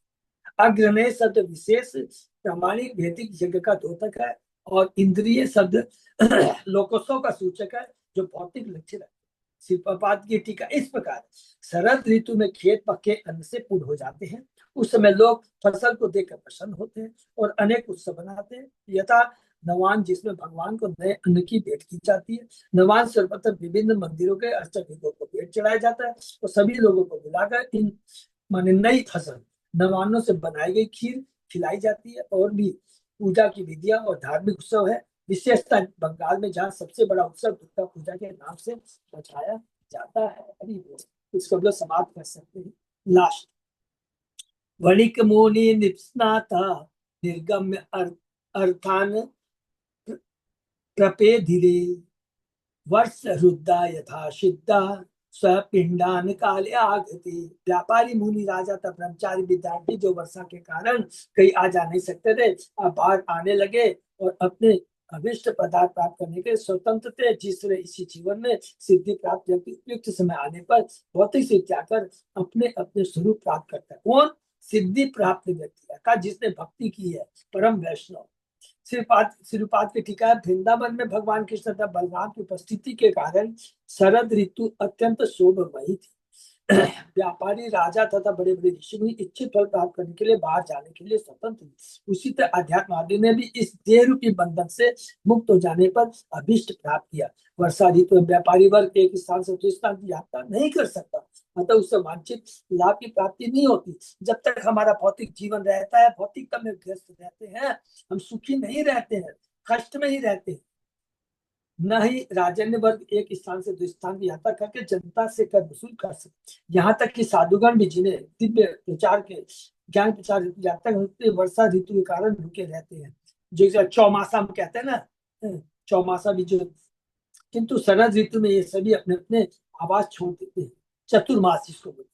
अग्रण्य शब्द विशेष प्रामाणिक वैदिक यज्ञ का द्योतक है, और इंद्रिय शब्द लोकोत्सव का सूचक है जो भौतिक लक्ष्य है। शिल्पापात की टीका इस प्रकार, शरद ऋतु में खेत पक्के अन्न से पूर्ण हो जाते हैं। उस समय लोग फसल को देखकर प्रसन्न होते हैं और अनेक उत्सव बनाते हैं। यथा नवान, जिसमें भगवान को नए अन्न की भेंट की जाती है। नवान सर्वप्रथम विभिन्न मंदिरों के अर्चकों को भेंट चढ़ाया जाता है और सभी लोगों को बुलाकर इन माने नई फसल नवानों से बनाई गई खीर खिलाई जाती है। और भी पूजा की विधियां और धार्मिक उत्सव है। विशेषता बंगाल में जहाँ सबसे बड़ा उत्सव दुर्गा पूजा के नाम से मनाया जाता है। इसको हम लोग समाप्त कर सकते हैं। लास्ट, वणिक मुनि निप्सनाता निर्गम्य अर्थान प्रपे धीरे वर्ष रुद्धा यथा सिद्धा स्वपिंडान काले आगति। व्यापारी मुनि राजा तथा ब्रह्मचारी विद्यार्थी जो वर्षा के कारण कहीं आ जा नहीं सकते थे, अब बाहर आने लगे और अपने अभिष्ट पदार्थ प्राप्त करने के स्वतंत्र थे। जिस तरह इसी जीवन में सिद्धि प्राप्त व्यक्ति उपयुक्त समय आने पर भौतिक सिद्धि त्याग कर अपने अपने स्वरूप प्राप्त करता है। कौन? सिद्धि प्राप्त व्यक्ति का जिसने भक्ति की है, परम वैष्णव। श्रीपाद की टीका, वृंदावन में भगवान कृष्ण तथा बलराम की उपस्थिति के कारण शरद ऋतु अत्यंत शोभमयी थी। व्यापारी राजा तथा बड़े बड़े ऋषि मुनि इच्छित फल प्राप्त करने के लिए बाहर जाने के लिए स्वतंत्र थे। उसी तरह अध्यात्मवादी ने भी इस देह रूपी बंधन से मुक्त हो जाने पर अभिष्ट प्राप्त किया। वर्षा ऋतु में व्यापारी वर्ग एक स्थान से दूसरे स्थान की यात्रा नहीं कर सकता, मतलब उससे वांछित लाभ की प्राप्ति नहीं होती। जब तक हमारा भौतिक जीवन रहता है, भौतिकता में व्यस्त रहते हैं, हम सुखी नहीं रहते हैं, कष्ट में ही रहते हैं। न ही राजन्य वर्ग एक स्थान से दूसरे स्थान की यात्रा करके जनता से कर वसूल कर सकते। यहाँ तक कि साधुगण भी जिन्हें दिव्य प्रचार के ज्ञान प्रचार यात्रा होते वर्षा ऋतु के कारण रुके रहते हैं, जो चौमासा हम कहते हैं ना, चौमासा भी जो, किंतु शरद ऋतु में ये सभी अपने अपने आवास छोड़ देते हैं। चतुर्मास जिसको बोलते।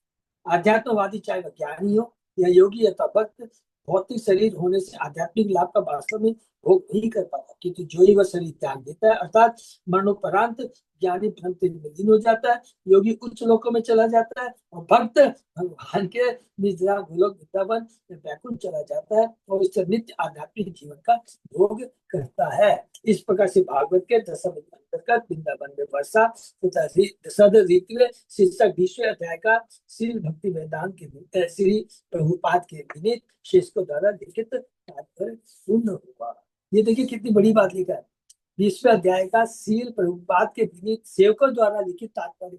आध्यात्मवादी चाहे वह ज्ञानी हो या योगी या भक्त, भौतिक शरीर होने से आध्यात्मिक लाभ का वास्तव में भोग नहीं कर पाता, क्योंकि जो ही वह शरीर त्याग देता है अर्थात मरणोपरांत ज्ञानी भ्रम में लीन हो जाता है, योगी उच्च लोकों में चला जाता है और भक्त भगवान के निजरा गोलोक वृंदावन बैकुंठ चला जाता है और इससे नित्य आध्यात्मिक जीवन का भोग करता है। इस प्रकार से भागवत के दशम अंतर्गत वृंदावन में वर्षा तथा शरद ऋतु में शीर्षक 20वें अध्याय का श्री भक्ति वेदांत के श्री प्रभुपाद के विनीत शेष को द्वारा लिखित तात्पर्य पूर्ण हुआ। ये देखिए कितनी बड़ी बात लिखा है। 20वें अध्याय का सील प्रभुपाद के विनीत सेवकों द्वारा लिखित तात्पर्य।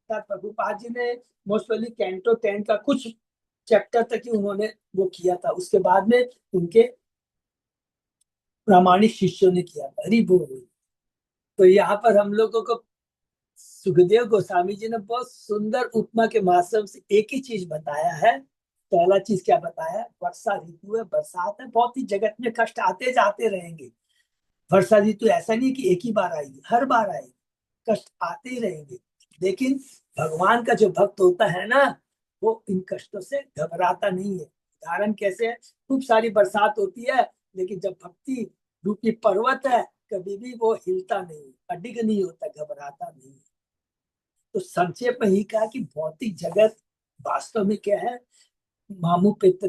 प्रभुपाद जी ने मोस्ट प्रोबेबली कैंटो 10 का कुछ चैप्टर तक ही उन्होंने वो किया था, उसके बाद में उनके प्रामाणिक शिष्यों ने किया था। हरि बोल। तो यहाँ पर हम लोगों को सुखदेव गोस्वामी जी ने बहुत सुंदर उपमा के माध्यम से एक ही चीज बताया है। पहला चीज क्या बताया? वर्षा ऋतु है, बरसात है, बहुत ही जगत में कष्ट आते जाते रहेंगे। वर्षा ऋतु ऐसा नहीं कि एक ही बार आएगी, हर बार आएगी, कष्ट आते ही रहेंगे। लेकिन भगवान का जो भक्त होता है ना, वो इन कष्टों से घबराता नहीं है। उदाहरण कैसे है? खूब सारी बरसात होती है, लेकिन जब भक्ति रूपी पर्वत है, कभी भी वो हिलता नहीं, अडिग नहीं होता, घबराता नहीं। तो संक्षेप में ही कहा कि भौतिक जगत वास्तव में क्या है? मामू पेत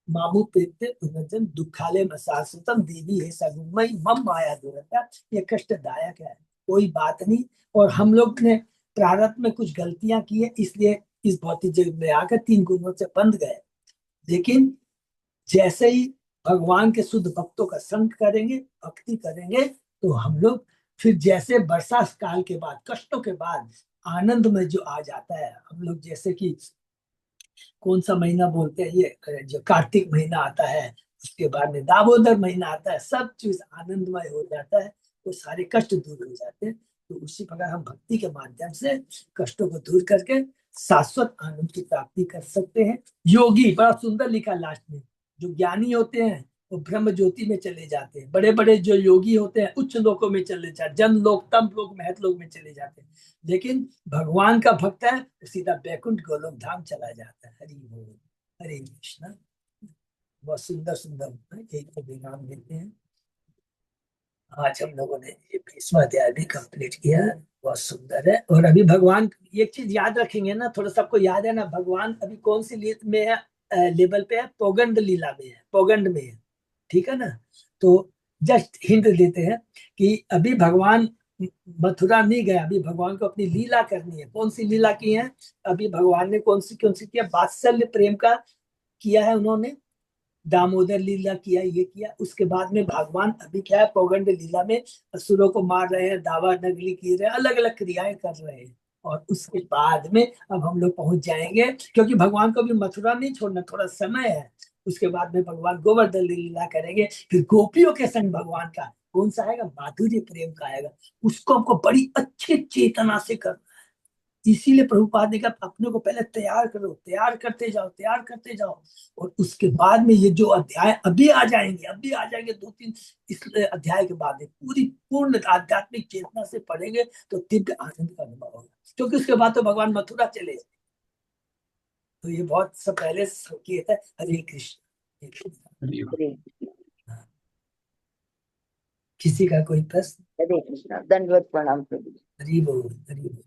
मामू पेत पुनर्जन दुखालय मसासतम देवी है सगुमय मम माया दुरता। ये कष्टदायक है, कोई बात नहीं। और हम लोग ने प्रारब्ध में कुछ गलतियां की है, इसलिए इस भौतिक जगत में आकर 3 गुणों से बंध गए। लेकिन जैसे ही भगवान के शुद्ध भक्तों का संग करेंगे, भक्ति करेंगे, तो हम लोग फिर जैसे वर्षा काल के बाद, कष्टों के बाद आनंद में जो आ जाता है, हम लोग जैसे कि कौन सा महीना बोलते हैं, ये जो कार्तिक महीना आता है, उसके बाद में दामोदर महीना आता है, सब चीज आनंदमय हो जाता है, तो सारे कष्ट दूर हो जाते हैं। तो उसी प्रकार हम भक्ति के माध्यम से कष्टों को दूर करके शाश्वत आनंद की प्राप्ति कर सकते हैं। योगी, बड़ा सुंदर लिखा लास्ट में, जो ज्ञानी होते हैं वो ब्रह्म ज्योति में चले जाते हैं। बड़े बड़े जो योगी होते हैं उच्च लोकों में चले जाते, जन लोक, तम लोक, महत लोक में चले जाते हैं। लेकिन भगवान का भक्त है तो सीधा बैकुंठ गोलोक धाम चला जाता है। हरि बोल, हरे कृष्णा। बहुत सुंदर सुंदर एक तो विराम देते हैं। आज हम लोगों ने ये 20वां अध्याय भी कंप्लीट किया, बहुत सुंदर है। और अभी भगवान, एक चीज याद रखेंगे ना, थोड़ा सबको याद है ना, भगवान अभी कौन सी में है? लेवल पे है, पौगंड लीला में है, पौगंड में है, ठीक है ना। तो जस्ट हिंट देते हैं कि अभी भगवान मथुरा नहीं गया, अभी भगवान को अपनी लीला करनी है। कौन सी लीला की है अभी भगवान ने? कौन सी किया? वात्सल्य प्रेम का किया है उन्होंने, दामोदर लीला किया, ये किया। उसके बाद में भगवान अभी क्या है? पौगंड लीला में असुरों को मार रहे हैं, दावा नगली की रहे हैं, अलग अलग क्रियाएं कर रहे हैं। और उसके बाद में अब हम लोग पहुंच जाएंगे, क्योंकि भगवान को भी मथुरा नहीं छोड़ना, थोड़ा समय है। उसके बाद में भगवान गोवर्धन लीला करेंगे, फिर गोपियों के संग भगवान का कौन सा आएगा? माधुर्य प्रेम का आएगा। उसको हमको बड़ी अच्छी चेतना से करना। इसीलिए प्रभुपाद ने कहा अपने को पहले तैयार करो, तैयार करते जाओ, तैयार करते जाओ। और उसके बाद में ये जो अध्याय अभी आ जाएंगे, अभी आ जाएंगे 2-3 इस अध्याय के बाद में पूरी पूर्ण आध्यात्मिक चेतना से पढ़ेंगे तो दिव्य आनंद का अनुभव होगा। क्योंकि उसके बाद तो भगवान मथुरा चले जाए। तो ये बहुत सब पहले संकेत है। हरे कृष्ण, हरे कृष्ण। हरे हाँ। किसी का कोई प्रश्न? हरे कृष्णा, दंडवत प्रणाम प्रभु जी। हरि बोल, हरि बोल।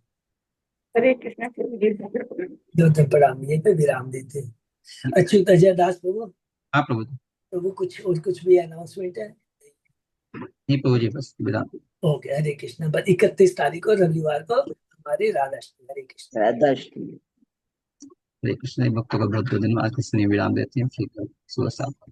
हरे कृष्णा प्रभु जी, दंडवत प्रणाम। दो तो प्रणाम, यहीं पे विराम देते हैं। अच्युत अजय दास प्रभु, हाँ प्रभु जी। प्रभु कुछ और कुछ भी अनाउंसमेंट है? नहीं प्रभु जी, बस विराम। ओके, हरे कृष्ण। बस 31 तारीख को रविवार को हमारी राधाष्टमी। हरे कृष्ण। राधाष्टमी। हरे कृष्ण। भक्तों का बहुत बहुत धन्यवाद। कृष्ण विराम देते हैं। ठीक है, सुबह 7।